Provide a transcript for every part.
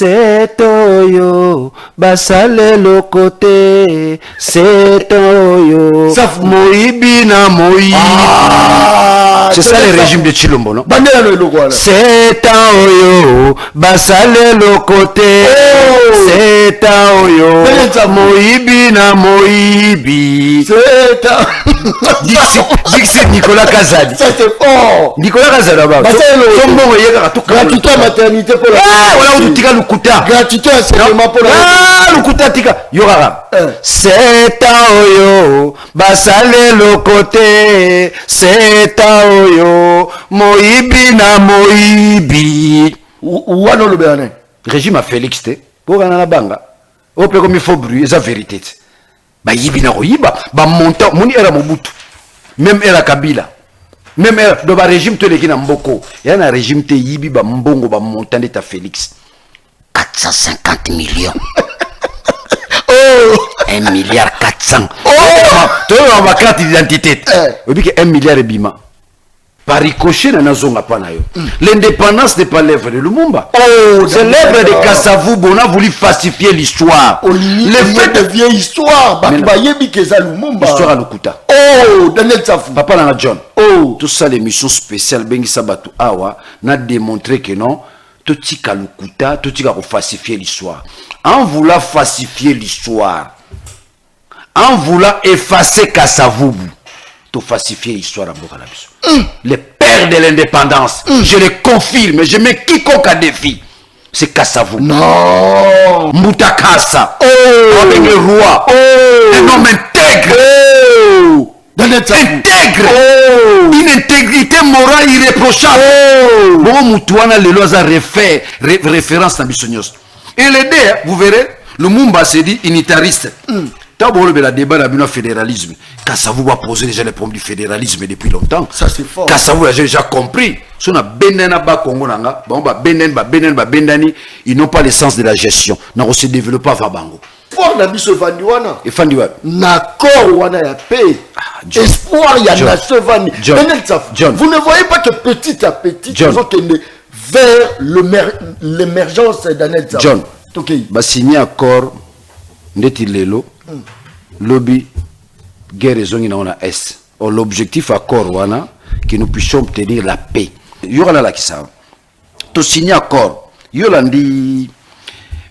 c'est oyo basale le côté c'est oyo moibi na moibi. C'est ça le régime de Chilombo, non? C'est oyo basale le côté c'est oyo moibi na moibi. Dixit Nicolas Kazadi. Ça c'est fort. Nicolas Kazadi là-bas. Gratuité maternité pour la. Voilà où tu tiras le kuta. Gratuité enseignement pour la. Le kuta tika. Yorara. C'est oyo basale le côté c'est oyo moibi na moibi. Où est le Bénin? Régime à Félix te. Pour gagner la banga. Au plus comme il faut bruit, c'est la vérité. Ba yibi na koyiba ba monta moni era Mobutu même era Kabila même era do ba régime to leki na mboko ya na régime te yibi ba mbongo ba monta de ta Félix 450 millions. 1 milliard 400. To yo ba carte d'identité obi ke 1 milliard et bima par ricochet na nazonga pa na yo. L'indépendance n'est pas l'œuvre de Lumumba. C'est l'œuvre de Kasavubu. On a voulu falsifier l'histoire. Le fait de vieille histoire. L'histoire à Lukuta. Daniel Tsafou. Papa Nana John. Tout ça, l'émission spéciale Bengi Sabatu Awa n'a démontré que non. Tout tika Lukuta, tout tika pour falsifier l'histoire. En voulant falsifier l'histoire, en voulant effacer Kasavubu, tout falsifier l'histoire à Bokalabiso. Les pères de l'indépendance, je les confirme, je mets quiconque à défi. C'est Kasavubu. Non. Moutakasa. Avec le roi. Un homme intègre. Intègre. Une intégrité morale irréprochable. Bon, Moutouana, les lois a refait référence à Bissonios. Et l'aider, vous verrez, le Mumba s'est dit unitariste. D'abord, le débat de fédéralisme. Kassavou va poser déjà les problèmes du fédéralisme depuis longtemps. Ça c'est fort. Kassavou a déjà compris. Si on a Benena ba Congo nanga, Bendani, ils n'ont pas l'essence de la gestion. Non, on se développe pas Vabango. Fort na biso vandiwana. Et Fandiwana. Nakor wana ya paix. Espoir ya nation vandi. John. Vous ne voyez pas que petit à petit, nous allons tendre vers l'émergence d'Anel Tsaf. John. Ok. Ba signé accord ndeti lelo. Lobby guerre zone na ona est. L'objectif accord wana que nous puissions obtenir la paix. Yora la kisa. To signer accord. Yolandi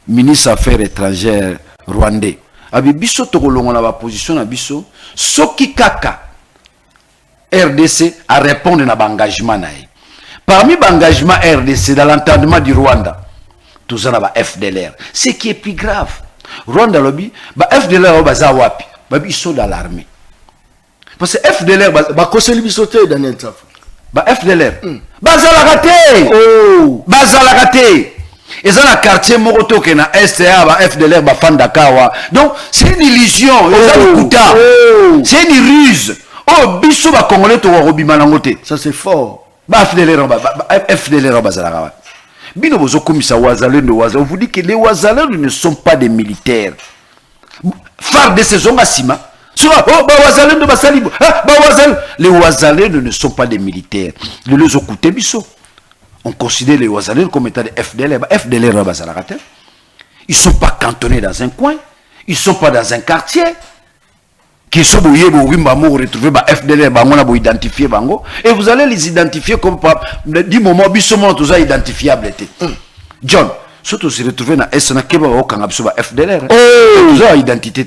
ministre affaires étrangères rwandais. Abi biso to kolonga na ba position na biso soki kaka RDC a répondre na engagement nae. Parmi l'engagement RDC dans l'entendement du Rwanda, tout ça na ba FDLR. Ce qui est plus grave. Rwanda lobby, ba FDLR baza wapi? Ba ils sont dans l'armée. Parce que FDLR ba koseli bisote Daniel Tsaf. Ba FDLR. Baza la raté. Baza la raté. Et ça, le quartier Moroto qui est dans STA, FDLR, Fandakawa. Donc, c'est une illusion. C'est une ruse. Oh, Bissou va Congolais, tu vas Robimanangote. Ça, c'est fort. FDLR, Bazalarawa. Bino Bozo Komisa Wazalé, on vous dit que les Wazalés ne sont pas des militaires. Phare de saison Massima. Les Wazalés ne sont pas des militaires. Les Lozokoute Bissou. On considère les Ouazalais comme étant des FDLR. FDLR, ils ne sont pas cantonnés dans un coin. Ils ne sont pas dans un quartier. Qui sont retrouver FDLR, identifier. Et vous allez les identifier comme du moment où ils sont tous identifiables. John, surtout se retrouver dans FDLR. Vous avez identité.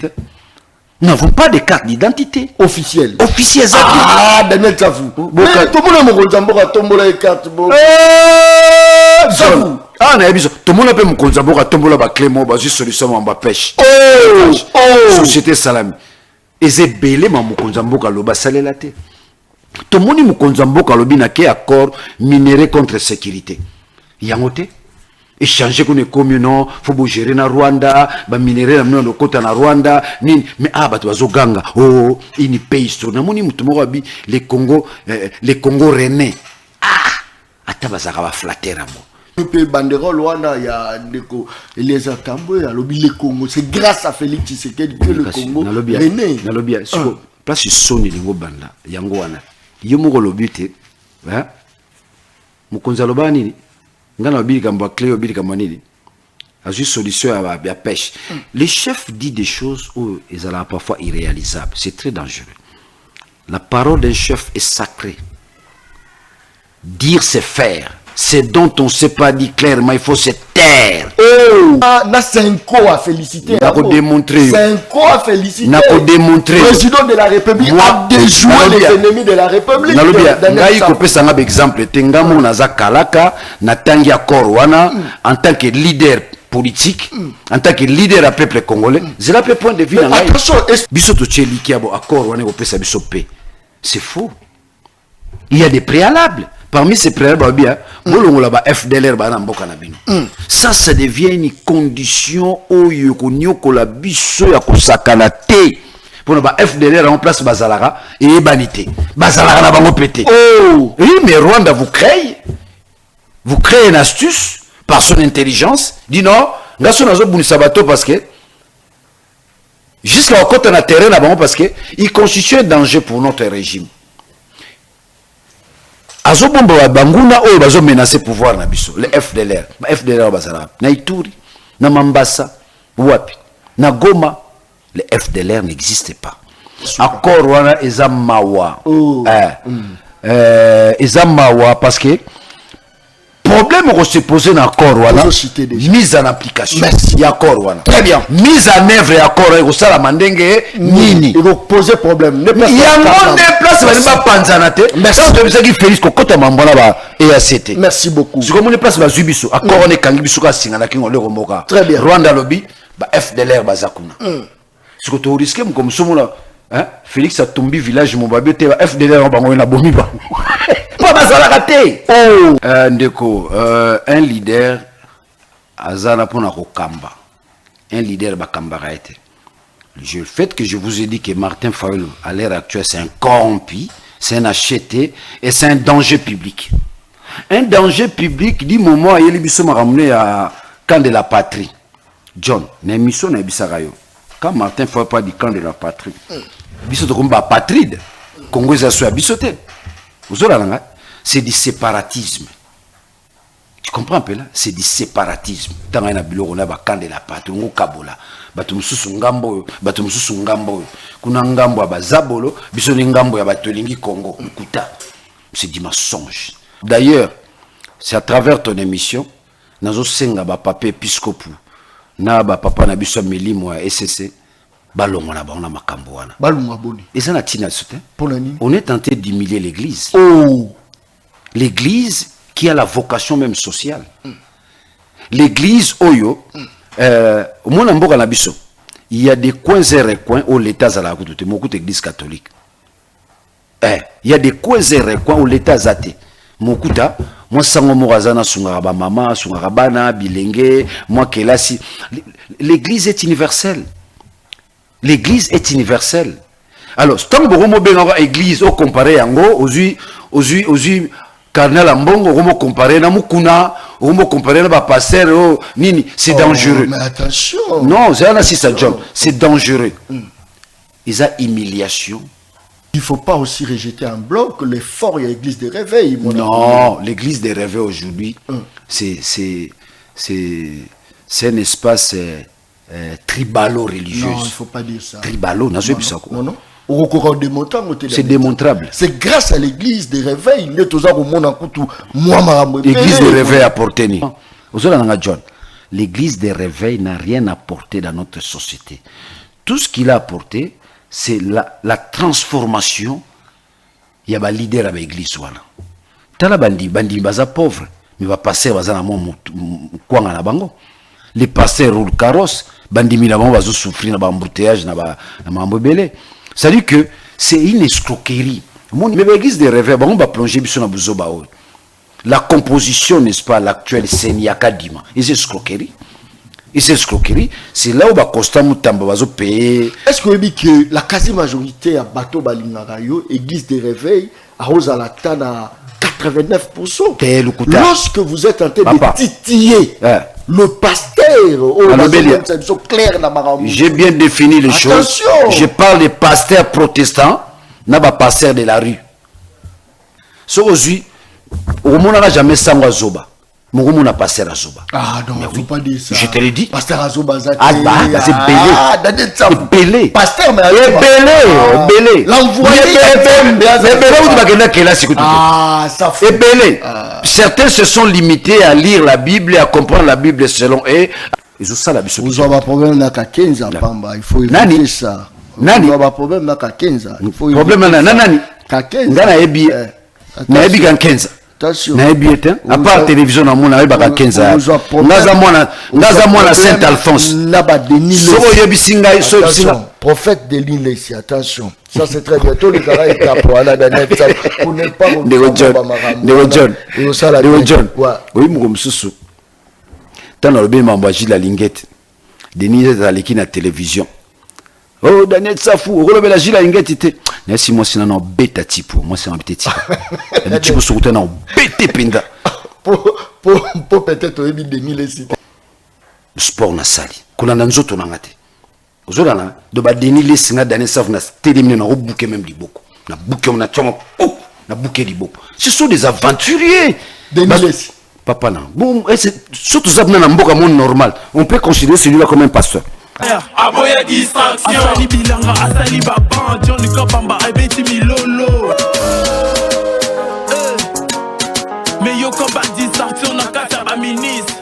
Nous n'avons pas de carte d'identité officielle. Officielle. Ah, Daniel Tsafou. Mais tout le monde a tombola les cartes. Ah, tout le monde a pu me conzamboka tombola ba clément ba juste solution en pêche. Société Salami. Et c'est belé ma mukonzamboka loba salela te. Tout le monde mu konzamboka lobi na ke accord minéré contre sécurité. Yangote. Échanger qu'on est comme non, faut gérer na Rwanda, ba minérer na mno kota na Rwanda, ni mais ah ba to ganga. Oh, ini pays sur na moni mutumo abi les Congo René. Ah, atabazaka ba flatter amo. Pe banderole Rwanda ya ndeko les atambo ya lobi le Congo, c'est grâce à Félix Tshisekedi que le Congo René. Na lobi siko place soni lingo banda yango wana. Yo moko lobi te, mukonza loba nini? Ngana obili kamba clé obili kamba nini une solution à la pêche. Les chefs disent des choses où ils sont parfois irréalisables. C'est très dangereux. La parole d'un chef est sacrée. Dire, c'est faire. C'est dont on ne sait pas dire clairement, il faut se taire. Oh, c'est un co à féliciter. C'est un co à féliciter. Le président de la République a déjoué les ennemis de la République. Exemple, Tengamo Naza Kalaka, Natangia Korwana, en tant que leader politique, en tant que leader à peuple congolais, c'est là le point de vue. Attention, c'est faux. Il y a des préalables. Parmi ces préalables, ça devient une condition où il y a pour le FDLR en place Bazalara et Banité. Bazalara n'a pas pété. Oh! Oui, mais Rwanda vous créez une astuce par son intelligence. Dit non, parce que jusqu'à côté de terrain là-bas, parce que il constitue un danger pour notre régime. Azobombo wa banguna oyo bazo menacer pouvoir na biso le FDLR bazala na Ituri na Mambasa wapi na Goma le FDLR n'existe pas. Accord wana ezamawa ezamawa parce que problème qu'on se posait dans l'accord wana mise en application ya accord wana très bien mise en œuvre ya accord eko sala mandenge nini il faut poser problème il y a un place va pas panzana te mais ça de bizaki Félix ko kota mambona ba EACT merci beaucoup si comme on place ba zubiso accord on est kangi biso ka singa na kingo le romboka très bien Rwanda lobby ba FDLR bazakuna si ko to risque comme somo hein Félix a tombé village Mobabe te ba FDLR bango na bomi ba pas bazala raté oh ndeko un leader azana pona ko kamba un leader ba kamba raité le fait que je vous ai dit que Martin Fayulu à l'heure actuelle c'est un corrompu, c'est un acheté et c'est un danger public. Un danger public du moment où il m'a ramené à camp de la patrie. John, n'émission n'a bisarayo. Quand Martin Fayulu pas du camp de la patrie, bisoto comme ba patride, Congo ça soit bisoté. Vous avez là, c'est du séparatisme. Tu comprends un peu là? C'est du séparatisme. Tant qu'on a bilo on a ba camp de la patrie, on kabola. Batu mususu ngambo kuna ngambo ya bazabolo biso ni ngambo ya batolingi Congo kuta c'est du mensonge. D'ailleurs c'est à travers ton émission nazo senga ba papa épiscope na ba papa na biso milimo ya SCC balongo na bana makambo wana balongo boni et ça na tina soutien pour nani on est tenté d'humilier l'église. Oh, l'église qui a la vocation même sociale. L'église oyo mon mboka na biso il y a des coins et recoins où l'état za la kutu beaucoup d'église catholique il y a des coins et recoins où l'état zate mokuta moi sango morazana sunga ba mama sunga bana bilenge moi kelasi l'église est universelle. L'église est universelle. Alors tant que vous benga église au comparé yango aux Cardinal Ambongo, on va comparer na mukuna, on va comparer na pasteur, nini, c'est dangereux. Mais attention. Non, c'est un assistant John, c'est dangereux. Ils ont humiliation. Il ne faut pas aussi rejeter en bloc l'effort de l'église des réveils. Non, l'église des réveils aujourd'hui, c'est un espace tribalo-religieux. Non, il ne faut pas dire ça. Tribalo, non, non. C'est démontrable. C'est grâce à l'église des réveils. L'église des réveils a porté. John, l'église des réveils n'a rien apporté dans notre société. Tout ce qu'il a apporté, c'est la transformation. Il y a un leader à l'église. Tala bandi baza pauvre, mais va passer baza na mo kwanga na bango. Les pasteurs roulent carrosse, bandi milamo va souffrir na ba embouteillage na mambo belé. C'est-à-dire que c'est une escroquerie. Mais l'église des réveils, on va plonger dans Buzoba. La composition, n'est-ce pas, l'actuelle, c'est Niakadima. Et c'est escroquerie. Et c'est escroquerie. C'est là où va constamment Moutamba va payer. Est-ce que vous dites que la quasi-majorité à Bato Balingarayo, église des réveils, à Rosalata, à 89%. Lorsque vous êtes en train de titiller le pasteur, j'ai bien défini les choses. Je parle des pasteurs protestants, n'a pas pasteur de la rue. So aujourd'hui, au monde n'a jamais sangwa zoba. Mon a passé à Zoba. Ah non, il ne faut pas dire ça. Je te l'ai dit. Pasteur Azoba Zaki. Ah bah, c'est belé. Ah, c'est belé. Pasteur, mais belé. L'envoyé. Ah, ça fait. Belé. Certains se sont limités à lire la Bible et à comprendre la Bible selon eux. Ils ont ça la Bible. Vous avez un problème dans la 15 ans, Pamba. Il faut éviter ça. Nani? Vous avez un problème dans la 15 ans. Il faut éviter problème dans la Nani? 15 ans. Ngana ebi. Na ebi 15. Attention. Na ebi était. À part télévision na mona ebi 15 ans. Naza mona Saint Alphonse. Naba Denis. Soko yebi singa so singa. Prophète Denis Lessi, attention. Ça c'est très bien. Tous les gars ils tapent à la dernière ça pour ne pas John. Oui, mon susu. Tant le bien m'embaji la linguette. Denis est à l'équipe na télévision. Oh, Daniel Safou, on la gila ingétité. Merci, moi, c'est un bêta type. Moi, c'est un bêta type. Le type sur le terrain, bêta pinda. Pour peut-être au début de 2006. Le sport n'a sali. Qu'on a un autre n'a raté. Aux autres, là, de bas Denis Lessi, Daniel Safou, n'a terminé, n'a bouqué même du beaucoup. N'a bouqué, on a tchama, n'a bouqué du beaucoup. Ce sont des aventuriers. Denis Lessi. Papa, non. Bon, surtout ça, dans un monde normal. On peut considérer celui-là comme un pasteur. Aboya distraction Asali bilanga, asali baban Johnny Kopamba, ebeti milolo Mais yo combat distraction na kata ba ministre.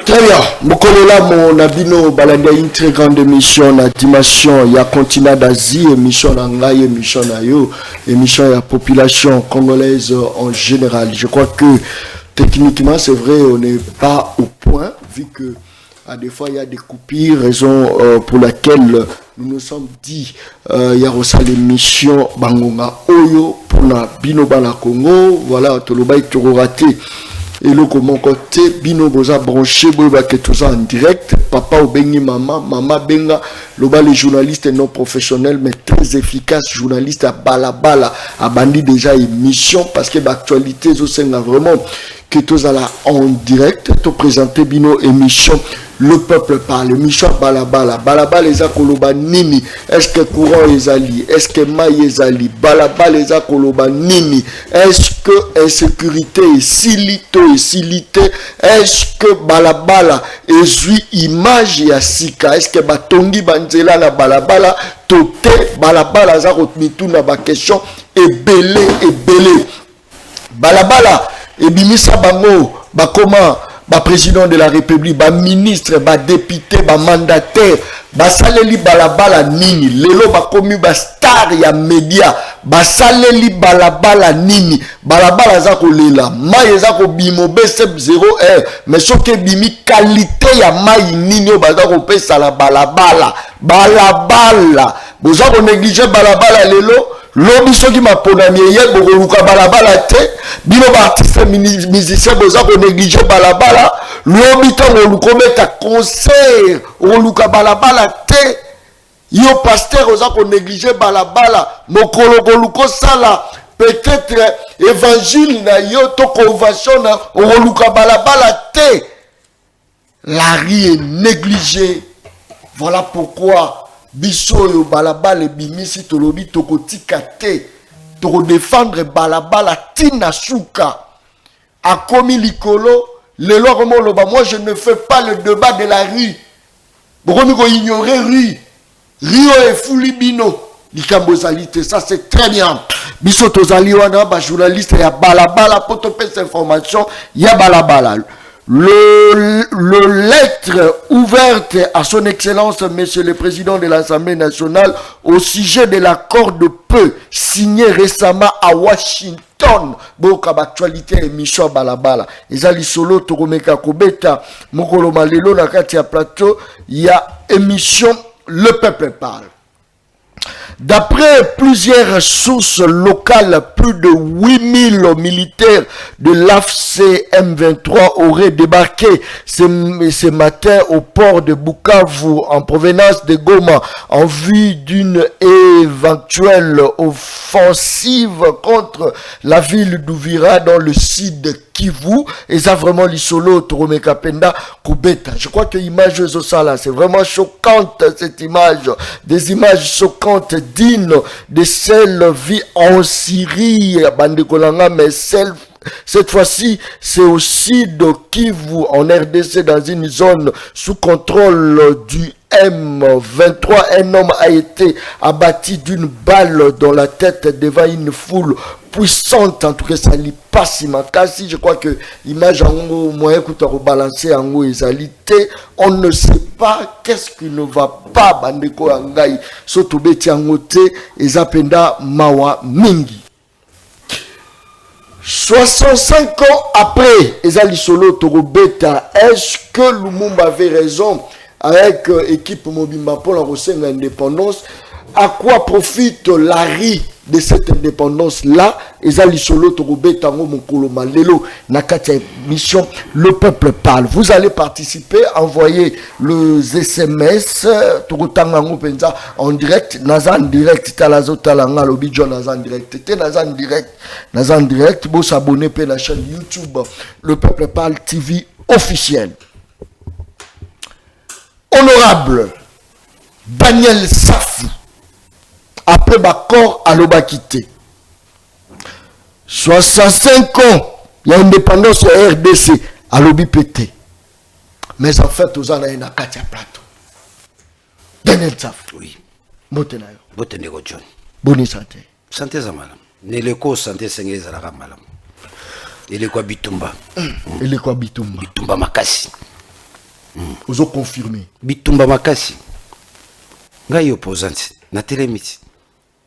Très bien, Mokolola mon abino balanga une très grande émission na dimension ya continent d'Asie, émission na ngai, émission na yo, émission ya population congolaise en général. Je crois que techniquement c'est vrai, on n'est pas au point vu que des fois, il y a des coupures, raison pour laquelle nous nous sommes dit il y a aussi l'émission Bangonga Oyo pour la Bino Bana Congo. Voilà, tout le bail tout raté. Et le comment côté Bino Boza branché, Boba que tout ça en direct. Papa ou Bengi Maman, Maman Benga, le bas les journalistes non professionnels mais très efficaces, journalistes à Balabala, a bandi déjà émission parce que l'actualité, c'est vraiment que tout ça là en direct, tout présenter Bino émission. Le peuple parle, Michel Balabala, Balabala les akoloba nini, est-ce que courant les alliés, est-ce que maï les alliés, Balabala les akoloba nini, est-ce que insécurité et silito et silité, est-ce que Balabala ezui image ya sika, est-ce que batongi banzela na Balabala, tote Balabala za rotmitu na ba question, et belé, Balabala, et bimisa bango, bakoma, ba président de la République, ba ministre, ba député, ba mandataire, ba saleli balabala nini, lelo ba komi ba star ya média, ba saleli balabala nini, balabala za ko lela, mai za ko bimo BCP 0R, mais soke bimi qualité ya mai nini o ba za ko pesa la balabala, boza ko négliger balabala lelo. Lobi soki maponami ye bokoluka balabala te bino ba artiste musicien boza ko négliger balabala lobi tango lukometa concert oluka balabala te yo pasteur oza ko négliger balabala mokolo koluko sala peut-être évangile na yo to convention na oluka balabala te. La rue est négligée. Voilà pourquoi biso yo balabala bimisi tolobi tokotika te toko défendre balabala tina suka akomi likolo lelo comme loba moi je ne fais pas le débat de la rue bokomi ko ignorer rue rio e fuli bino likambo zalité ça c'est très bien biso tozali wana ba journaliste ya balabala pour te faire information ya balabala. Le lettre ouverte à son excellence, monsieur le président de l'Assemblée nationale, au sujet de l'accord de paix signé récemment à Washington. Boka actualité émission balabala. Ezali solo tokomeka kobeta mokolo malelo na kati ya plateau, il y a émission Le Peuple parle. D'après plusieurs sources locales, plus de 8000 militaires de l'AFC M23 auraient débarqué ce matin au port de Bukavu en provenance de Goma en vue d'une éventuelle offensive contre la ville d'Ouvira dans le sud de Kivu. Et ça vraiment l'isolo Toromeka Penda Kubeta. Je crois que l'image de ça là, c'est vraiment choquante cette image. Des images choquantes dignes de celle vie en Syrie, Bandekolanga, mais celle Cette fois-ci, c'est aussi de Kivu en RDC dans une zone sous contrôle du M23. Un homme a été abattu d'une balle dans la tête devant une foule puissante. En tout cas, ça lui passe Makasi. Je crois que l'image en haut, moyen que tu as rebalancé en haut, égalité. On ne sait pas qu'est-ce qui ne va pas. Bandeko Angai, Sotobeti Angote, et Zapenda Mawa Mingi. 65 ans après, Ezali Solo Torobeta, est-ce que Lumumba avait raison avec équipe Mobimba pour la recette indépendance? À quoi profite l'ARI de cette indépendance-là? Ezali Solo Torobeta Mokolo Malelo Nakati mission Le Peuple Parle. Vous allez participer, envoyer les SMS Torotangango Penza en direct, Nazan direct, Talazo Talanga, Lobidjo Nazan direct, Nazan direct, vous s'abonner à la chaîne YouTube Le Peuple Parle TV officiel. Honorable Daniel Safou, après Bakor à l'Obakité, 65 ans, il y a indépendance au RDC à l'Obipété. Mais en fait, aux années, il y a Katia Plateau. Daniel Safou. Oui. Botenayo. Botenego John. Bonne santé. Santé Zamalam. Neleko santé Sengé Zalaka Malam. Il est quoi Bitumba? Il est quoi Bitumba? Bitumba Makasi. Vous avez confirmé. Bitumba Makasi. Ngai opposante. Na telemiti.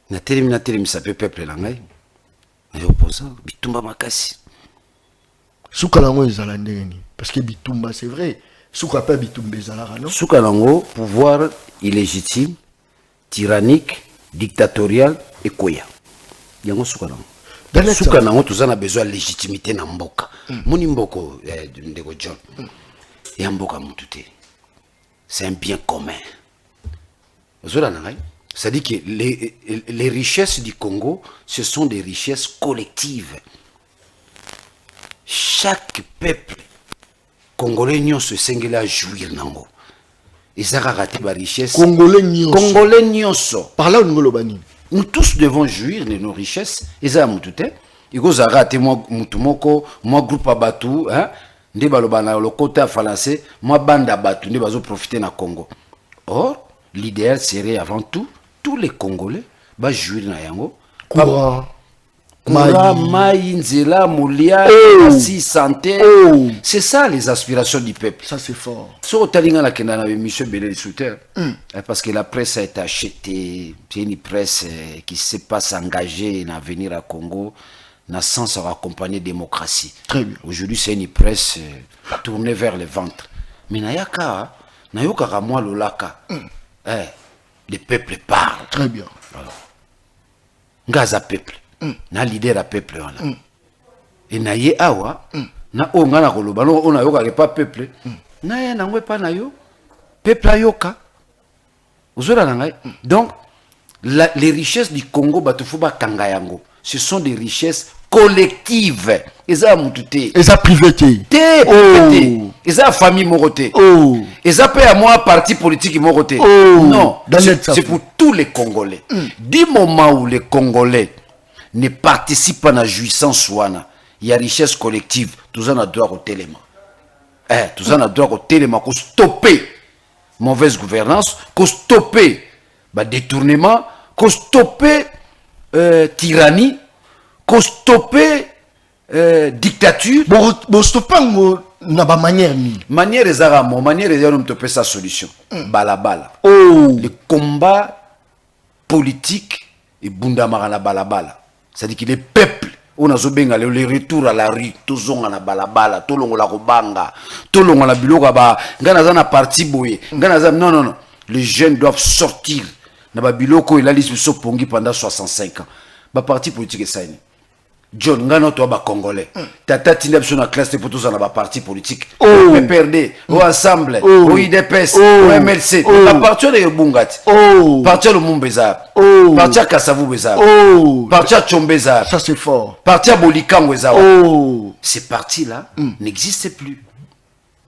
Na telemi ça peut peuple là ngai. Na opposant Bitumba Makasi. Soukalango ezalande parce que Bitumba c'est vrai. Souka pas Bitumba ezalara non. Soukalango pouvoir illégitime, tyrannique, dictatorial et koya. Yango Soukalango. Soukalango tous on a besoin de légitimité na mboka. Moni mboko ndeko John. Ya mboka mutute. C'est un bien commun. C'est-à-dire que les richesses du Congo, ce sont des richesses collectives. Chaque peuple congolais se singele à jouir nango. Ils ont raté la richesse. Congolais nyonso. Par là, nous tous devons jouir de nos richesses. Ils ont mutute. Ils ont raté moi mutumoko, moi groupe abatu, hein. Nde balobana le côté français, moi bande abatu, nde bazo profiter na Congo. Or, l'idéal serait avant tout, tous les Congolais, bah jouir na yango. Courant, Maï, Nzela, Moulia, si santé. C'est ça les aspirations du peuple. Ça c'est fort. Sur Talinga la Kenda avait Michel Belé Souter, parce que la presse a été achetée. C'est une presse qui ne sait pas s'engager à venir à Congo. N'a sens à accompagner la démocratie. Très bien. Aujourd'hui, c'est une presse tournée vers le ventre. Mais Nayaka, Nayoka moi Lolaka, les peuples parlent. Très bien. Ngaza peuple, na leader à peuple. Et Naye Awa, na Ongana Koloba, on a yoka pas peuple. Naye Nangwe pas Nayo, peuple Ayoka. Donc, les richesses du Congo, Batufuba Kangayango, ce sont des richesses collectives. Ils ont moututé. Ils ont privété. Ils ont famille moroté. Ils ont payé à moi parti politique moroté. Non, c'est pour tous les Congolais. Du moment où les Congolais ne participent pas à la jouissance souana, il y a richesse collective. Tous en a droit au téléma. Tous en a droit au téléma. Qu'on stopper mauvaise gouvernance, qu'on stopper détournement, qu'on stopper tyrannie, qu'on stopper dictature. Bon, stopper n'a pas manière ni. Manière les arabes, manière les arabes stopper sa solution. Balabala. Le combat politique et bundamara la balabala. C'est-à-dire que les peuples, on a zobenga le retour à la rue, tozonga na balabala, tolongo la robanga, tolongo la biloga ba, ngana za na parti boye, ngana za non. Les jeunes doivent sortir. Na biloko il a liste so pongi pendant 65 ans. Ba parti politique ça. John ngana to ba congolais. Tata tinda biso na classe pour tous na ba parti politique. PPRD, au ensemble, au IDPS, au MLC. À partir de Bungati. Partir le Mumbeza. Partir Kasavu Beza. Partir Chombeza. Ça c'est fort. Partir Bolikango Beza. Ces partis là n'existent plus.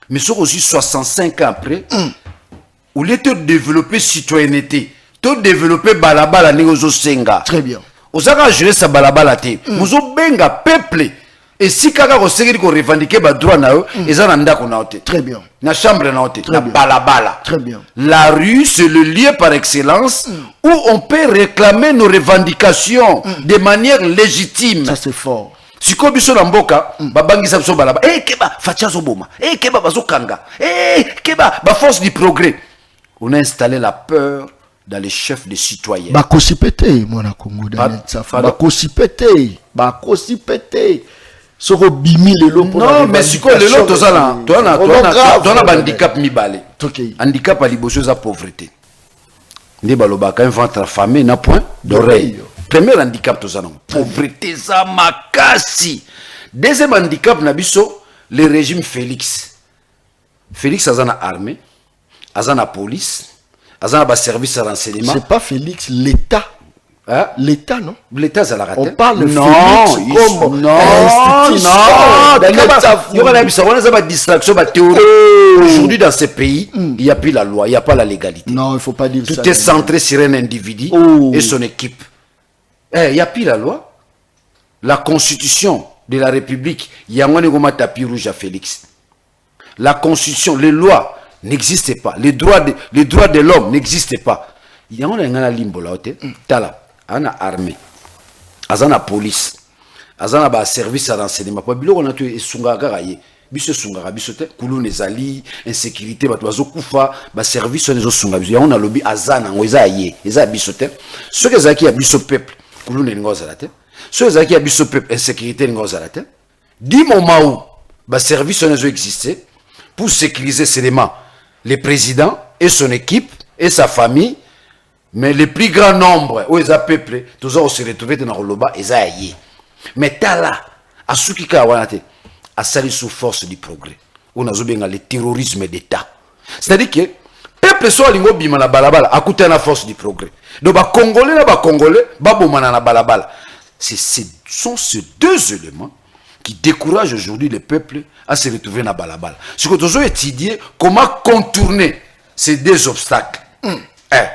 Mais sur aussi 65 ans après, où les te développer citoyenneté, te développer balabala négozo senga. Très bien. Osaka gérer sa balabala te. Muzo benga peuple Et si kaka ko segiri ko revendiquer ba droit na yo, eza na ndako na ote. Très bien. Na chambre na ote, na bien. balabala. Très bien. La rue, c'est le lieu par excellence où on peut réclamer nos revendications de manière légitime. Ça c'est fort. Siko biso na mboka, babangisa biso balaba. Keba, fatia zoboma. Keba bazokanga. Keba, ba force du progrès. On a installé la peur dans les chefs des citoyens. Bakosi pété, mon Congo. Bakosi pété. Bakosi pété. Soko bimi lelo. Non, mais siko lelo tozala. Toi na handicap mibale. Handicap à liboso za pauvreté. Ndi balobaka un ventre affamé na point d'oreille. Premier handicap tozala. Pauvreté za makasi. Deuxième handicap na biso le régime Félix. Félix azana armée, azana police, azana ba service de renseignement. C'est pas Félix, l'État. Hein? L'État, non? L'État, ça l'a raté. On parle de non, Félix comme institution. Il y aura une distraction, une théorie. Aujourd'hui, dans ces pays, il n'y a plus la loi, il n'y a pas la légalité. Non, il ne faut pas dire tout ça. Tout est centré sur un individu et son équipe. Il n'y a plus la loi. La constitution de la République, il y a un tapis rouge à Félix. La constitution, les lois n'existaient pas. Les droits de l'homme n'existaient pas. Il y a un limbo là, tala. Ana armée, azana police, azana ba service à renseignement. Pas bilo on a tué sunga karaye, biso sunga biso te kulu nezali insécurité ba toazo kufa ba service on ezo sunga biso. On a lobby azana ngoza ye, eza biso te. Ceux qui zaki a biso peuple, kulu ne ngoza la te. Ceux qui zaki a biso peuple insécurité ngoza la te. Di moment où ba service on ezo exister pour sécuriser seulement le président et son équipe et sa famille. Mais le plus grand nombre, où ils ont peuplé, tous ont se retrouvé dans le loba, ils ont aillé. Mais tala, à ce qui a sali sous force du progrès. On a zobé le terrorisme d'État. C'est-à-dire que, peuple soit lingo bima na balabala, à côté de la force du progrès. Donc, ba Congolais, baboma na balabala. Ce sont ces deux éléments qui découragent aujourd'hui le peuple à se retrouver dans balabala. Ce que nous avons étudié, comment contourner ces deux obstacles.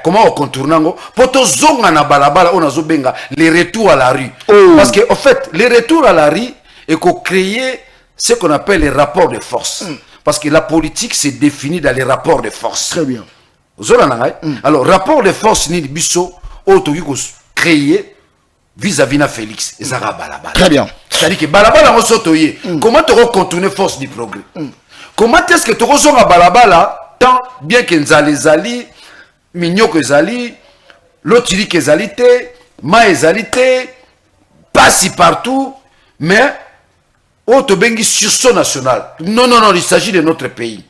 Comment on contourne pour te zonga na balabala on a zobenga les retours à la rue parce que en fait les retours à la rue est qu'on crée ce qu'on appelle les rapports de force parce que la politique se définit dans les rapports de force. Très bien. Alors rapport de force ni biso auto créer vis-à-vis na Félix et ça balabala. Très bien. C'est-à-dire que balabala on sotoyer comment te contourner force du progrès. Comment est-ce que tu zonga balabala tant bien que nzali Mignoko ezali, l'otiri ezali te, ma ezali te, pas si partout, mais auto bengi sursaut national. Non, il s'agit de notre pays.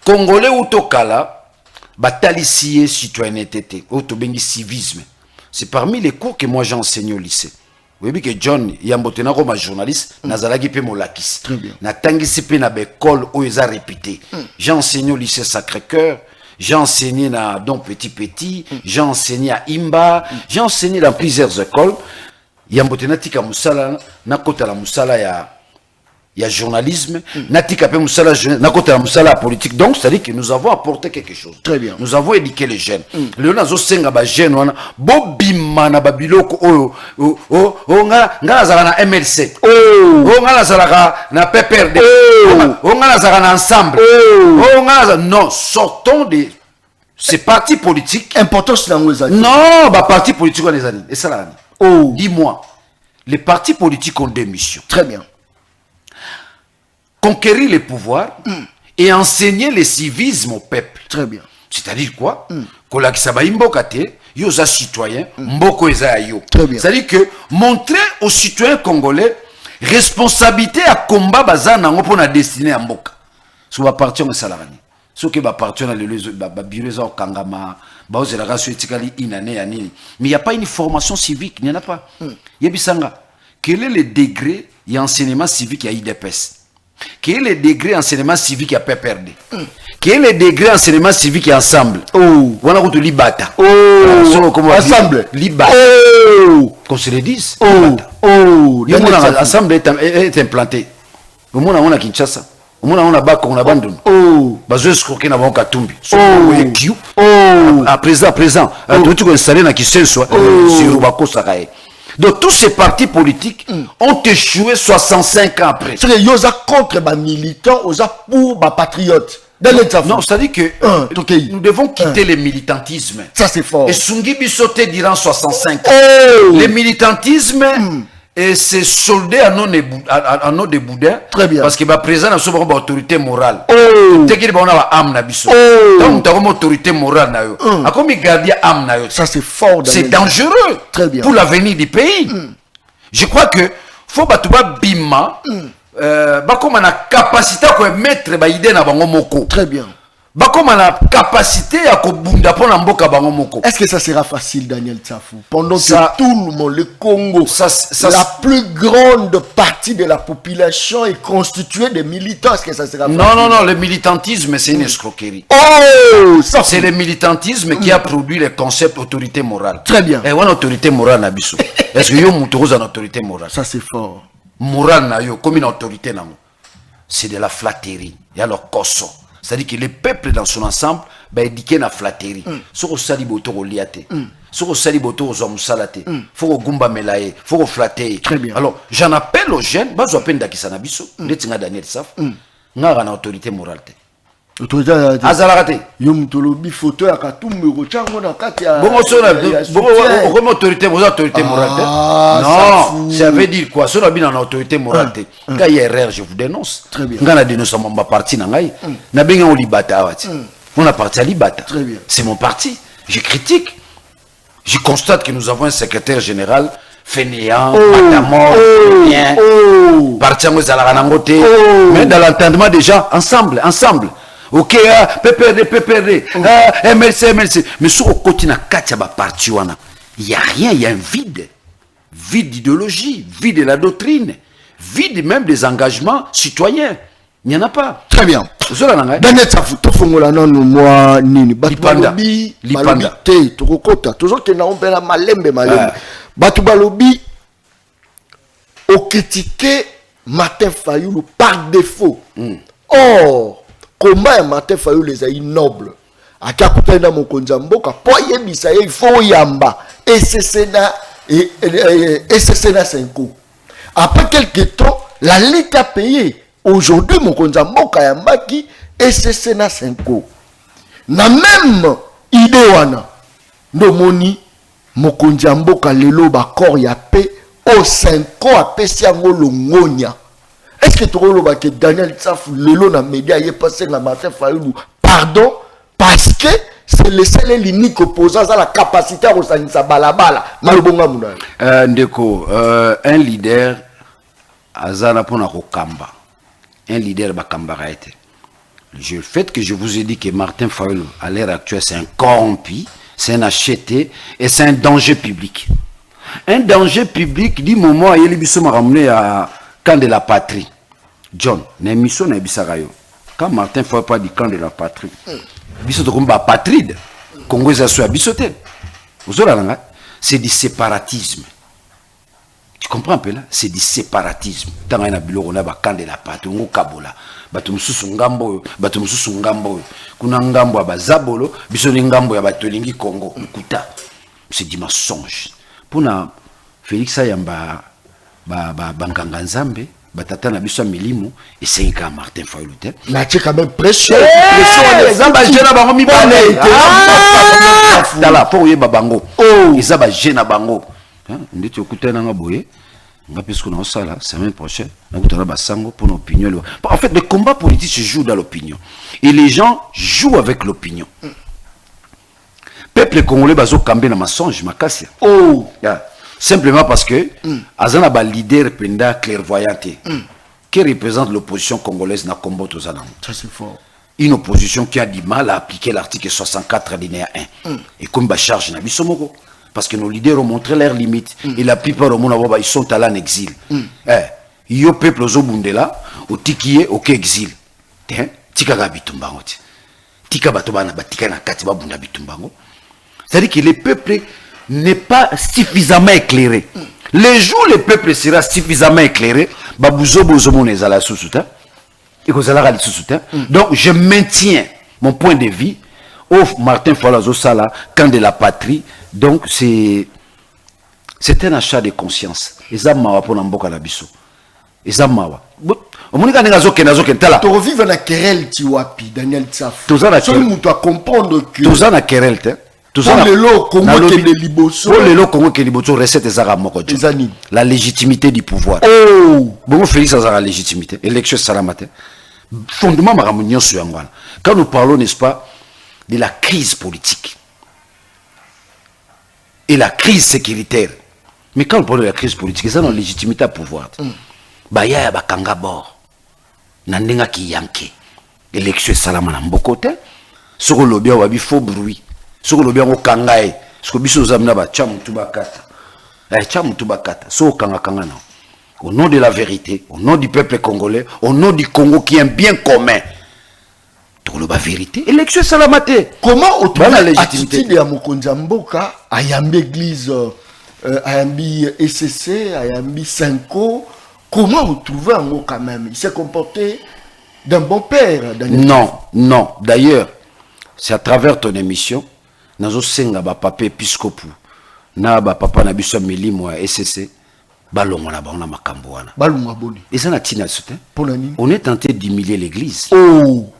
Congolais ou Tokala, batalicie citoyenneté, auto bengi civisme. C'est parmi les cours que moi j'ai enseigné au lycée. Vous voyez que John Yambotena comme journaliste, nazalaki pe molakis. Na tangisi pe na école où ils a répété. J'ai enseigné au lycée Sacré-Cœur. J'ai enseigné dans Don Petit, j'ai enseigné à Imba, j'ai enseigné dans plusieurs écoles. Yambotena tika musala, na kota la musala ya journalisme, na tika pe musala na kota la musala politique. Donc, c'est-à-dire que nous avons apporté quelque chose. Très bien. Nous avons éduqué les jeunes. Le nazo senga ba jeune wana, bo bima na babiloko nga zala na MLC. Nga zala na PPRD. Nga zala na ensemble. Non, sortons de ces partis politiques. Importance dans les années. Non, bah partis politiques ont des années. Et ça là. Dis-moi, les partis politiques ont des missions. Très bien. Conquérir les pouvoirs et enseigner le civisme au peuple. Très bien. C'est-à-dire quoi? Citoyen, c'est-à-dire que montrer aux citoyens congolais responsabilité à combat bazana pour la destinée à Mboka. Si vous appartient au salarié, ceux qui appartiennent à l'bureau au Kangama, mais il n'y a pas une formation civique, il n'y en a pas. Quel est le degré d'enseignement civique à IDPS? Quel est le degré d'enseignement civique à PPRD? Quel est le degré d'enseignement civique à Ensemble? On a dit Libata. Ensemble. Libata. Qu'on se le dise. Ensemble est implanté. Au monde, on a Kinshasa. Au monde, on a Bako, on a Bandung. Bazo escroqué na banka Tumbi. À présent. Tout est installé dans Kisenso. Sur Bako Sakaye. Donc tous ces partis politiques ont échoué 65 ans après. C'est-à-dire qu'ils sont contre les militants, ils sont pour les patriotes. Non, c'est-à-dire que nous devons quitter le militantisme. Ça c'est fort. Et Sungi Bissoté durant 65 ans. Le militantisme c'est soldé à nos de boudin. Très bien. Parce que présent dans une autorité morale. Ça c'est fort. C'est dangereux. Très bien. Pour l'avenir du pays. Je crois que faut battre bima. Comme on a capacité à mettre ba idée na bango moko. Très bien. Comme on a capacité à kobunda pona mboka bango moko. Est-ce que ça sera facile, Daniel Tsafou, pendant que tout le monde, le Congo, la plus grande partie de la population est constituée de militants? Est-ce que ça sera facile? Non, le militantisme c'est une escroquerie. C'est le militantisme qui a produit le concept autorité morale. Très bien. Et on a autorité morale na biso. Est-ce que yo muto en autorité morale? Ça c'est fort. Morale na yo comme une autorité na. C'est de la flatterie. Il y a le koso. C'est-à-dire que le peuple dans son ensemble va éduquer la flatterie. Soko sali boto ko liate. Soko sali boto ko zomusalate. Faut gumba melaye, faut flatter. Très bien. Alors, j'en appelle aux jeunes, bazo appelle d'akisa na biso, ndetinga Daniel Saf. Nga na autorité morale. Autorité azalakate. Yo mutolobi photo ya katumbe ko chango na kati ya. Bon comme autorité morale. Non, ça veut dire quoi? Sur la bien en autorité morale. Quand il y a erreur, je vous dénonce. Très bien. Quand on a dénoncé mon parti nangai, na benga on libata awati. On a parti à libata. Très bien. C'est mon parti. Je critique. Je constate que nous avons un secrétaire général fainéant, patamor, bien, parti en Zalaranangote, mais dans l'entendement des gens, ensemble. Ok, PPRD, MLC. Mais sur le côté de la partie, il n'y a rien, il y a un vide. Vide d'idéologie, vide de la doctrine, vide même des engagements citoyens. Il n'y en a pas. Très bien. Daniel Tsafou, tofongola nanu moi nini. Lipanda. Te, tokokota. Toujours que na ombela malembe. Batu balobi, au critiquer Martin Fayulu par défaut. Or, comment Martin Fayulu les a nobles? Akakuta na mokonza mboka, po yebisa il faut yamba. Et c'est ça na 5 ans. Après quelques temps, la Ligue a payé. Aujourd'hui, mokonza mboka yambaki et c'est na 5 ans. Na même idée wana, nomoni mokonza mboka lelo ba corps ya paix au 5 ans apesi yango longonya. Est-ce que tu vois que Daniel Tsafou lelo na média y est passé na Martin Fayulu pardon parce que c'est le seul et l'unique opposant à la capacité à resanisa balabala malobonga muna. Ndeko un leader azana pona ko kamba. Un leader bakamba été. Le fait que je vous ai dit que Martin Fayulu à l'heure actuelle c'est un corrompu, c'est un acheté et c'est un danger public. Un danger public du moment où il m'a ramené à camp de la patrie. John, l'émission n'est pas quand Martin Fayulu pas du camp de la patrie. Bissote comme patride. Congo est bissoté. C'est du séparatisme. Tu comprends un peu là? C'est du séparatisme. Dans un bureau, on a un camp de la patrie. On a Kabola. Batumususu ngambo, batumususu ngambo. Kuna ngambo ya Zabolo, bisoni ngambo ya batolingi Congo. Kuta. C'est du mensonge. Pour na Félix Ayamba bankanga nzambe batata na biso milimo et 5 ans Martin Fayulu. Na tu quand même pression. Zamba jena bango mi bane. Dala pour yeba bango. Izaba jena bango. Ndeti okutana nga boye. Nga pesko na osala semaine prochaine. Na kutana basango pour l'opinion. En fait, le combat politique se joue dans l'opinion. Et les gens jouent avec l'opinion. Peuple congolais bazo camber na mensonge makasi. Simplement parce que azana ba leader penda clairvoyante qui représente l'opposition congolaise na combat tozana. Ça c'est fort. Une opposition qui a du mal à appliquer l'article 64 alinéa 1 et comme ba charge na bisomoko parce que nos leaders ont montré leurs limites et la plupart au monde ils sont allés en exil. Yo peuple zo bundela o tikiye au exil. Tika ga bitumbango. Tika bato bana batika na kati ba bunda bitumbango. C'est-à-dire que le peuple n'est pas suffisamment éclairé. Les jours le peuple sera suffisamment éclairé, donc je maintiens mon point de vue au Martin Fayulu Sala, camp de la patrie. Donc c'est C'est un achat de conscience. Eza mawa pour mboka na biso. Eza mawa. Omonika nengazo kenazo kentala. To revivre na querelle tiwapi Daniel Tsaf. Tozana querelle. Muto comprendre que tozana querelle te. Tozana lelo Congo ke liboso. Pour lelo Congo ke liboso recette ezaka moko. La légitimité du pouvoir. Oh, bon Félix a la légitimité. Élection salamate. Fondement maramunion sur Angwana. Quand nous parlons, n'est-ce pas, de la crise politique et la crise sécuritaire. Mais quand on parle de la crise politique, ça a une légitimité à pouvoir. Baya ya bakanga bord. Nandenga ki yanke. Élection salama na mbokote. Soko lobia wabi faux bruit. Soko lobia ngo kangae. Soko biso zamna ba chamutu bakata. Chamutu bakata. Soko kanga kanga na. Au nom de la vérité, au nom du peuple congolais, au nom du Congo qui est un bien commun. Tout le bas vérité. Élection salamate. Comment autour la légitimité de Mokonza Mboka, Ayambi Église, Ayambi SCC, Ayambi Senko, comment vous trouvez un mot quand même? Il s'est comporté d'un bon père. Non, non. D'ailleurs, c'est à travers ton émission, Nazo Senga ba papa épiscopu, na ba papa na biso milimo SCC, balongo na bango na makambo wana. Balongo aboni. Et ça na tina soutien. Ponani. On est tenté d'humilier l'église. Oh.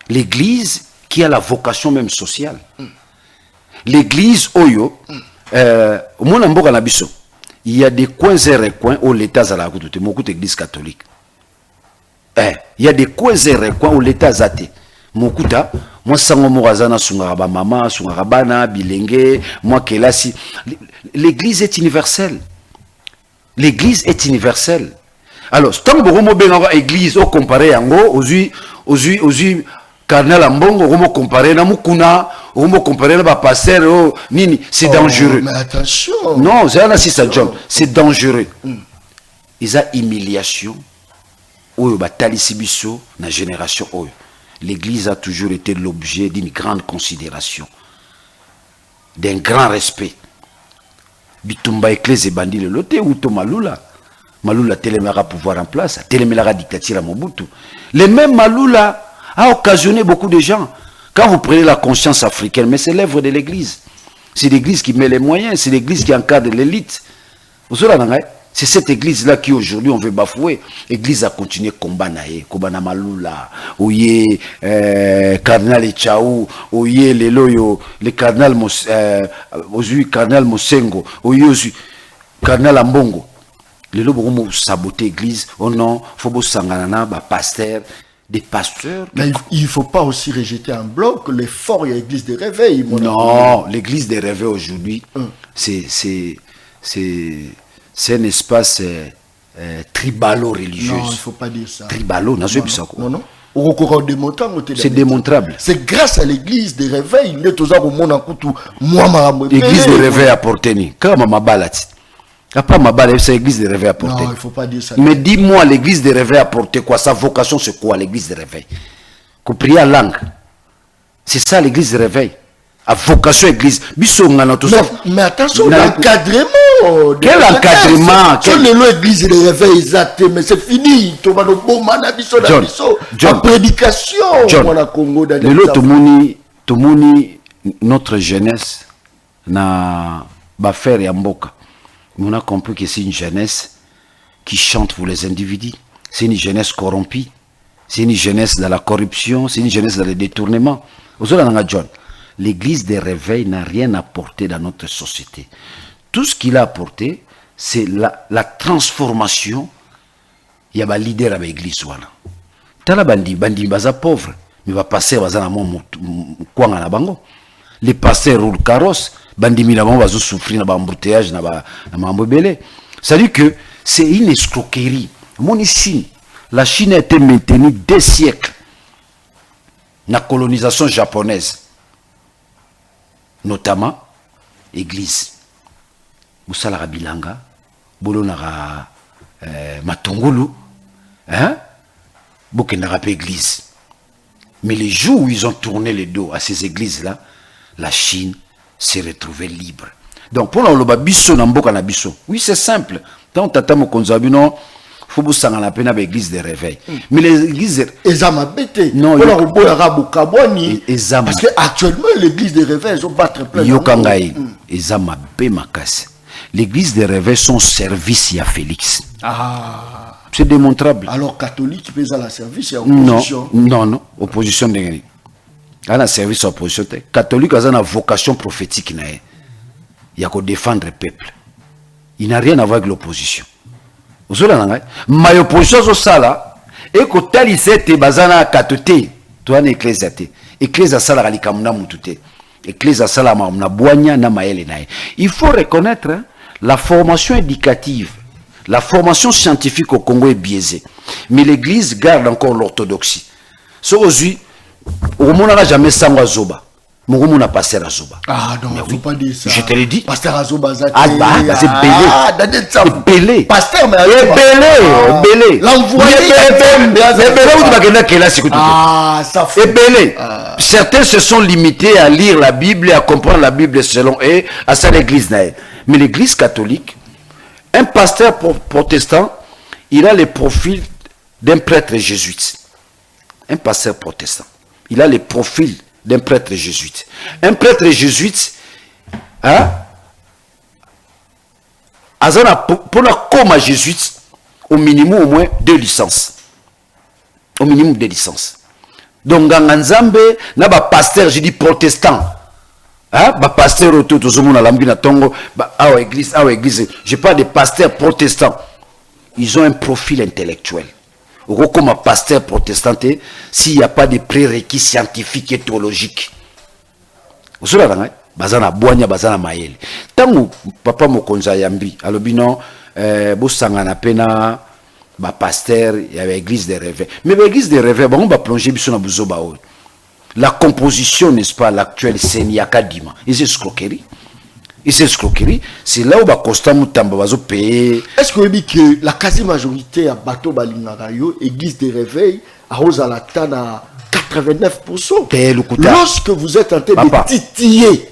L'église qui a la vocation même sociale. L'église Oyo, au monde mboka na biso, il y a des coins et recoins où l'État a la côté, beaucoup d'églises catholiques. Il y a des coins et recoins où l'État a été. Mokuta, moi sango morazana sungaraba mama, sungarabana, bilenge, moi kelasi. L'église est universelle. L'église est universelle. Alors, tant que vous avez l'église, au comparé à aux Cardinal Ambongo, on comparer na mukuna, on comparer na pasteur, nini, c'est dangereux. Mais attention. Non, c'est un assistant John, c'est dangereux. Ils ont humiliation. Oyo batali sibiso na génération oyo. L'église a toujours été l'objet d'une grande considération, d'un grand respect. Bitumba éclese bandi le loté ou to Malula. Malula télémera pouvoir en place, télémera dictature à Mobutu. Les mêmes Malula a occasionné beaucoup de gens. Quand vous prenez la conscience africaine, mais c'est l'œuvre de l'église. C'est l'église qui met les moyens, c'est l'église qui encadre l'élite. C'est cette église-là qui aujourd'hui on veut bafouer. L'église a continué combat naé, Kobana Malula, Oye, Cardinal Echaou, Oye, le Cardinal Cardinal Mosengo, Oye, Cardinal Ambongo. Les lobes ont saboté l'église. Oh non, faut beau sanganana, pasteur, des pasteurs. Mais il ne faut pas aussi rejeter en bloc l'effort de l'église de réveil. Non, l'église de réveil aujourd'hui, c'est un espace tribalo-religieux. Non, il ne faut pas dire ça. Tribalo, non, non. C'est démontrable. C'est grâce à l'église de réveil. L'église de réveil a porté. Comment ma balade? Pas ma balle, c'est l'église de réveil à porter. Non, il ne faut pas dire ça. Mais dis-moi, l'église de réveil à porter quoi? Sa vocation, c'est quoi, l'église de réveil? Qu'on prie à langue. C'est ça, l'église de réveil. À vocation, église. Mais attention, l'encadrement. Quel encadrement? Sur l'église de réveil, exact. Mais c'est fini. John, prédication. John, notre jeunesse n'a pas fait Yamboka. On a compris que c'est une jeunesse qui chante pour les individus. C'est une jeunesse corrompue. C'est une jeunesse dans la corruption. C'est une jeunesse dans le détournement. L'église des réveils n'a rien apporté dans notre société. Tout ce qu'il a apporté, c'est la transformation. Il y a un leader à l'église. Tala bandi baza pauvre. Mais va passer à bango. Les pasteurs roulent carrosse. Bandimi va souffrir dans l'embouteillage, dans l'embouteillage. C'est-à-dire que c'est une escroquerie. La Chine a été maintenue des siècles. La colonisation japonaise. Notamment, l'église. Moussala Bilanga, Bolonara Matongulu, Bokenara église. Mais les jours où ils ont tourné le dos à ces églises-là, la Chine s'est retrouvée libre. Donc, pour le biso namboka na biso, oui, c'est simple. Tant tata mo konzabino, faut vous sang la peine avec l'église de réveil. Mais les églises. Ezama bête. Non, parce que actuellement, l'église de réveil, ils ont battre plein. Yokangai, Ezama be makasi. l'église des réveils son service à Félix. Ah. C'est démontrable. Alors catholique pèse à la service et opposition. Non, opposition de gagner. À la service à opposition. Catholique a une vocation prophétique. Il y a qu'à défendre le peuple. Il n'a rien à voir avec l'opposition. Vous savez, mais l'opposition c'est ça là. Et que tel te bazana katote. Toi une église athée. Église ça la likamuna mutute. Église ça la na boanya na maele nae. Il faut reconnaître la formation éducative. La formation scientifique au Congo est biaisée. Mais l'église garde encore l'orthodoxie. Ce aujourd'hui, au monde n'a jamais sangwa zoba. Mon monde n'a pas passé à zoba. Ah non, il ne faut pas dire ça. Je te l'ai dit. Pasteur Azoba Zaki. Ah bah, c'est belé. Ah, belé. Pasteur, mais belé. L'envoyé. Ah, ça fait. Belé. Certains se sont limités à lire la Bible et à comprendre la Bible selon eux, à ça l'église. Mais l'église catholique, un pasteur protestant, il a le profil d'un prêtre jésuite. Un pasteur protestant, il a le profil d'un prêtre jésuite. Un prêtre jésuite, hein, pour la comme jésuite, au minimum au moins 2 licences. Au minimum 2 licences. Donc, dans Nzambe, n'a pas pasteur, j'ai dit protestant. Hein, pasteur autour de ce monde à l'ambina tongo, église, je parle des pasteurs protestants. Ils ont un profil intellectuel. Comme un pasteur protestant, s'il n'y a pas de prérequis scientifiques et théologiques. Vous savez, bazana boanya, bazana maël. Tant papa mokonza yambi, alobino, bosangana pena, pasteur, il y avait l'église des rêves. Mais l'église des rêves, on va plonger biso na buzoba. La composition, n'est-ce pas, l'actuelle Seniaka Dima. Et c'est escroquerie. Et c'est escroquerie. C'est là où Costa Moutamba va payer. Est-ce que vous dites que la quasi-majorité à Bato Balinarayo, église des réveils, à Rosalata à 89%? Lorsque vous êtes en train de titiller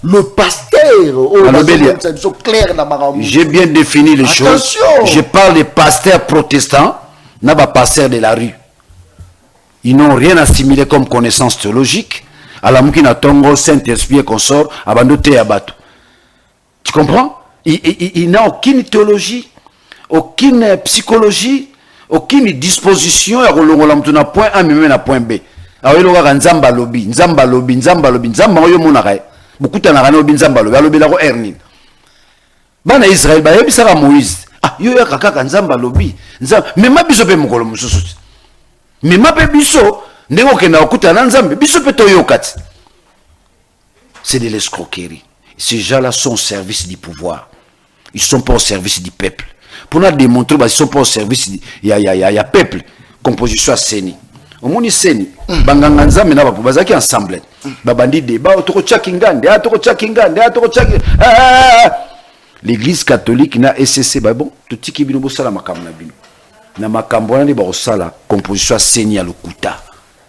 le pasteur, j'ai bien défini les choses. Je parle des pasteurs protestants, n'a pas pasteur de la rue. Ils n'ont rien assimilé comme connaissance théologique. À la Moukina Tongo, Saint-Esprit et consort, Abandoté à Batou. Tu comprends? Il n'a aucune théologie, aucune psychologie, aucune disposition à relongolamtuna point A, même à point B. Alors, il y a Nzamba Lobi, Nzamba Lobi, Nzamba Lobi, Nzamba Lobi, Nzamba beaucoup de Lobi, Nzamba Lobi, Lobi, Laro Ernin. Bana Israël, bah, y'a ça Moïse. Ah, yo ya kaka Nzamba Lobi, Nzamba, mais ma biso pe mokolo mususu. Mais ma pe biso, nengo kena okuta na Nzambe, biso pe toyokati. C'est de l'escroquerie. Ces gens-là sont au service du pouvoir. Ils ne sont pas au service du peuple. Pour nous démontrer, ils ne sont pas au service du peuple. Composition à Séni. Au monde de Séni, Banganganza, mais nous avons ensemble. Babandi débat, l'église catholique n'a SCC, bon, tout ce qui est bon, ça la makamna bino. Na makambo na ba sala composition à Séni à Lokuta.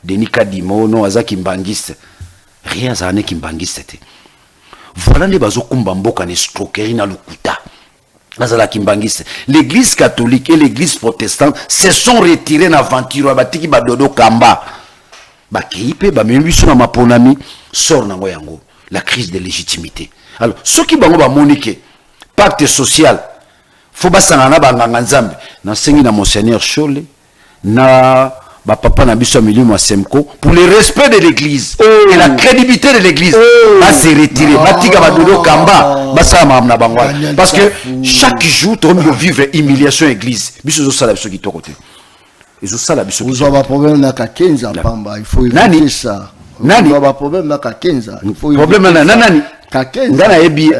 Denika Dimono, Azaki Mbangiste. Rien ça n'est qu'Imbangiste. Voilà les bazo kumbamboka ne escroquerie na Lokuta. L'église catholique et l'église protestante se sont retirés dans l'aventure. Batiki badodo kamba. Bakipe ba membiso na maponami sort na yango. La crise de légitimité. Alors, ceux qui bango ba monique pacte social. Faut basanga na banganga nzambe. Na sengi na monseigneur Chole na ba papa na biso milimo Semko pour le respect de l'église et la crédibilité de l'église. Va se retirer. Batika badodo kamba. Parce que chaque jour, tu dois vivre humiliation église. Biso sala biso qui côté. Ils ont sala biso. Vous avez un problème na Kakenza pamba, il faut éviter ça. Nani? Vous avez un problème na Kakenza. Il faut problème na nani? Kakenza. Ngana ebi.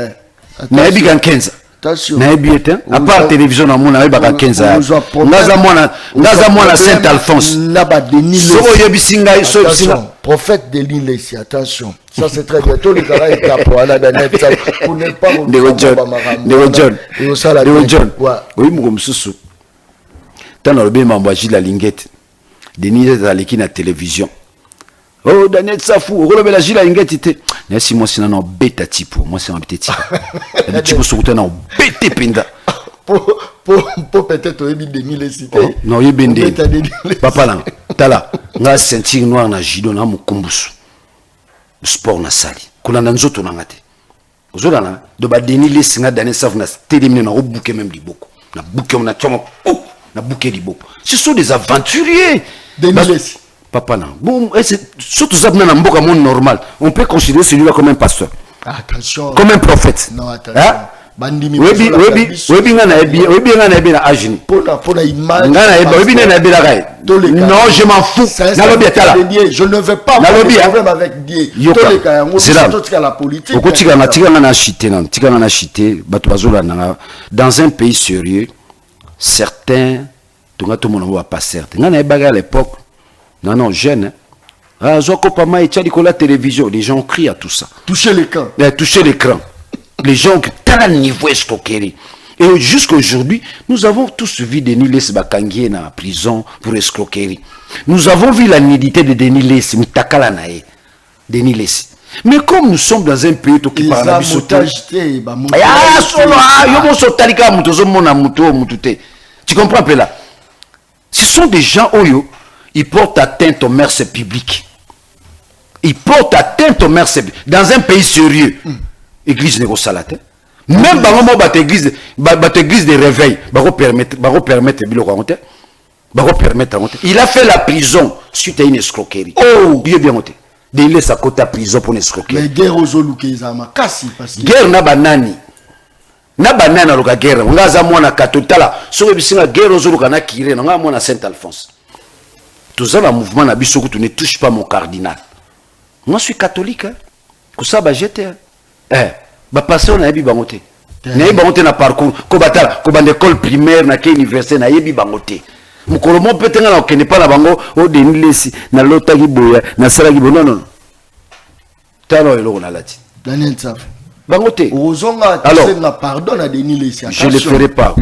Na ebi Kakenza. Attention. Na ebi était. À part télévision na mona ebi Kakenza. Ngaza mwana Saint Alphonse. Na ba Denis. Soko yebi singa so singa. Prophète de l'île ici, attention. Ça c'est très bien. Tous les gars étaient pour aller dans net pour ne pas John. Oui, mon mususu. Tant le bien m'envoie la linguette. Denis est à l'équipe de la télévision. Oh, Daniel Safou, relève la gila linguette était. Merci moi c'est un bêta type. Moi c'est un bêta type. Le type sur le un bêta penda. Pour peut-être au Denis les citer. Non, il bende. Papa là, tala. Nga ceinture noire na judo na mukumbusu. Sport na sali. Kuna na nzoto na ngate. ozolana de ba Denis Lesinga Daniel Savna téléminé na bouquet même liboko na bouquet on a tchoma na bouquet liboko ce sont des aventuriers Denis papa non bon surtout ça na mboka monde normal on peut considérer celui-là comme un pasteur. Attention. Comme un prophète. Non, attention. Hein? Bandimi. Webi ngana ebi na agini. Pona image. Webi na ebi la gai. Non, je m'en fous. Je ne veux pas avoir de problème avec Dieu. C'est la politique. Dans un pays sérieux, certains à l'époque, non, jeunes. La télévision, les gens crient à tout ça. Toucher l'écran. Toucher l'écran. Les gens qui ont un niveau escroquerie. Et jusqu'à aujourd'hui, nous avons tous vu Denis Les Bakangie dans la prison pour escroquerie. Nous avons vu la nudité de Denis Les, Denis Les. Mais comme nous sommes dans un pays qui parle de tu comprends un peu là? Ce sont des gens où ils portent atteinte aux mœurs publiques. Ils portent atteinte aux mœurs publiques. Dans un pays sérieux, église négosalate. Même dans le église de réveil, il a fait la prison suite à une escroquerie. Oh, bien noté. Il laisse à côté la prison pour une escroquerie. Mais guerre aux Olukezama, kasi parce que guerre na banani. Na banana loka guerre. On a mwana katotala. So bisinga guerre aux Olukana kire, on a mwana Saint-Alphonse. Tout ça, le mouvement n'a pas ne touche pas mon cardinal. Moi, je suis catholique. Que ça, j'étais. Passer on a yebi bangote. Na yebi bangote na parcours. Ko batala, ko bande école primaire na ke université na yebi bangote. Mukolo mo petenga na okene pa na bango o Denis Lesi na lota ki boya na sala ki boya non. Talo elo na lati. Daniel Tsaf. Bangote. Alors, pardon à Denis Lesi. Je ne le ferai pas.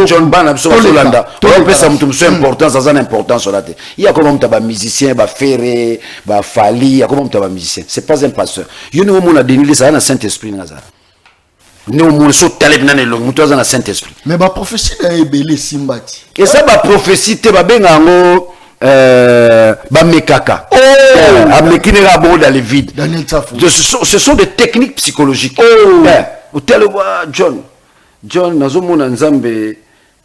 John Ban Solanda. On peut ça me important, ça a une importance sur la tête. Il y a comment un musicien, ba Ferré, ba Fali, il y a comment un musicien. C'est pas un pasteur. Il y a un Denis Lesi, un Saint-Esprit nazar. Nous on so taleb na le muto za na Saint-Esprit. Mais ba prophétie na ebele simbati. Et ça ba prophétie te ba benga ngo Bamekaka. Dans les vides. Ce sont des techniques psychologiques. John, Nazomona Nzambe,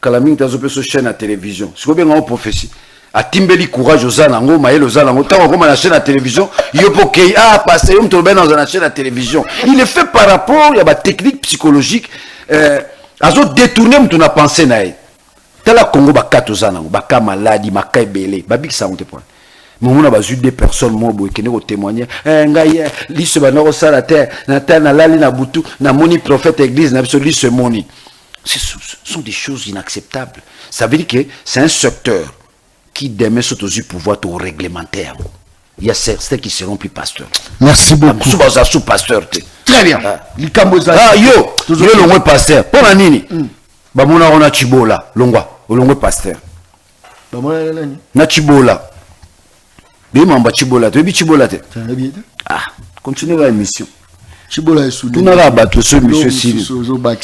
Kalaming Tazope sur chaîne à télévision. C'est bien en prophétie. A Timbeli courage aux Anango, Maël aux Anango, tant qu'on a la chaîne à télévision, Yopokei, passé, on tourne dans la chaîne à télévision. Il est fait par rapport à la technique psychologique. Azo détourner mon pensée naïe. Tala Congo bakatozana baka maladie makai belé babik ça on te point mais on a bazu des personnes moi boy qui ne témoigner ngai lisse banoro sala terre na terre na lali na butu na moni prophète église na biso lisse moni ce sont des choses inacceptables. Ça veut dire que c'est un secteur qui demain sont aux pouvoir au réglementaire. Il y a certains qui seront plus pasteurs. Merci beaucoup. Sous pasteur. Très bien. Yo le moins pasteur pour la nini bamona on a Chibola longwa olongwe pasteur na Chibola bimamba Chibola to bi Chibola te continue la émission Chibola est tout na bato ce monsieur Siri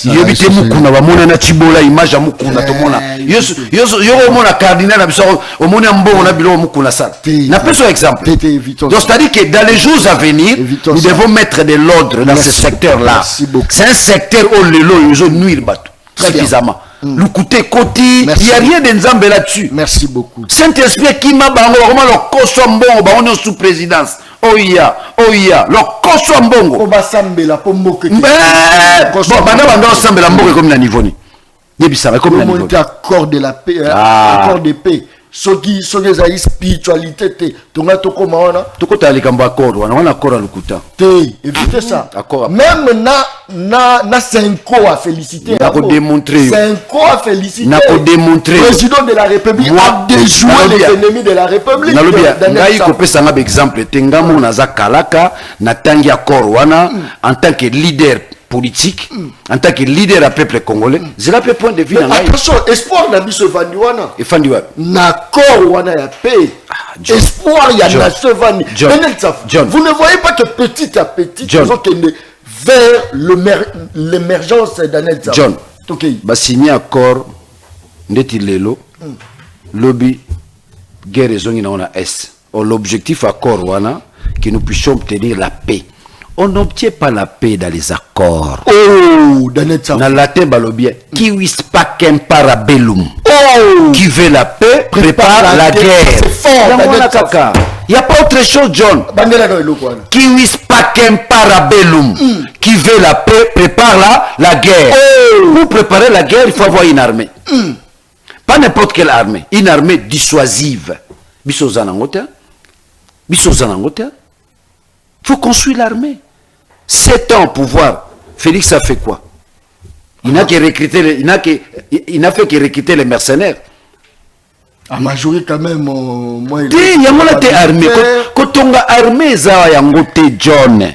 yebite mukuna bamona na Chibola image mukuna to mona yo mona cardinal na biso o mona mbongo na bilo mukuna ça na peso exemple. Donc c'est-à-dire que dans les jours à venir nous devons mettre de l'ordre dans ce secteur là. C'est un secteur où les lois ils ont nuire bato suffisamment. Le côté côté, il n'y a rien de Nzambe là-dessus. Merci beaucoup. Saint-Esprit qui m'a bango, comment le Koswambongo, on est sous présidence. Oh yeah, le Koswambongo. Koba Sambela, Pomboke. Bon, pendant Sambela, Mboke comme la niveau ni. Yebisa, comme la niveau. Accord de la paix, accord de paix. Soki za spiritualité te tonga to koma wana to kota likambo accord wana accord alukuta te évitez ça accord même na Senko a félicité na ko démontrer Senko a félicité na ko démontrer président de la République a déjoué les ennemis de la République na lobia ngai ko pesa nga exemple tengamu na za kalaka na tangi accord wana en tant que leader politique, en tant que leader à peuple congolais, c'est là le point de vue. Attention, espoir n'a pas ce Vandiwana. Et Vandiwana. D'accord, wana ya paix. Espoir, il y a ce Vandi. John, vous ne voyez pas que petit à petit, nous allons vers l'émergence d'Anel Zaf. John, bah signer accord, ndeti lelo, lobby, guerre zone na est. L'objectif accord wana, que nous puissions obtenir la paix. On n'obtient pas la paix dans les accords. Oh, dans la latin balobien, qui vis pacem para bellum. Oh, qui veut la paix prépare la guerre. C'est fort. Il n'y a pas autre chose, John. Qui vis pacem para bellum. Qui veut la paix prépare la guerre. Oh. Pour préparer la guerre, il faut avoir une armée. Pas n'importe quelle armée. Une armée dissuasive. Il faut construire l'armée. 7 ans au pouvoir. Félix a fait quoi? Il n'a fait que recruter les mercenaires. À majorité quand même, moi il y a été armée. Quand on a armé, ça y a John.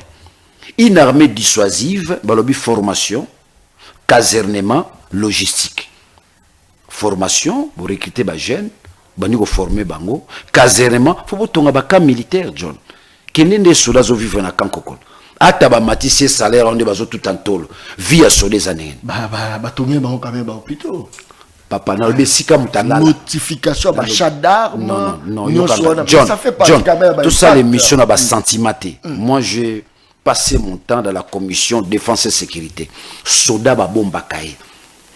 Une armée dissuasive, formation, casernement, logistique. Formation, vous recrutez des jeunes, vous formez bango, casernement, il faut que vous camp militaire, John. Quel des soldats vivent dans camp kokol. Ataba matisse salaire on est tout en tôle. Vie à sur des années. Tomé bango quand même hôpital. Papa na le sika mutala. Notification ba chadar. Non, John, ça fait pas tout ça les missions à sentimenté. Moi j'ai passé mon temps dans la commission défense et sécurité. Soda ba bomba kai.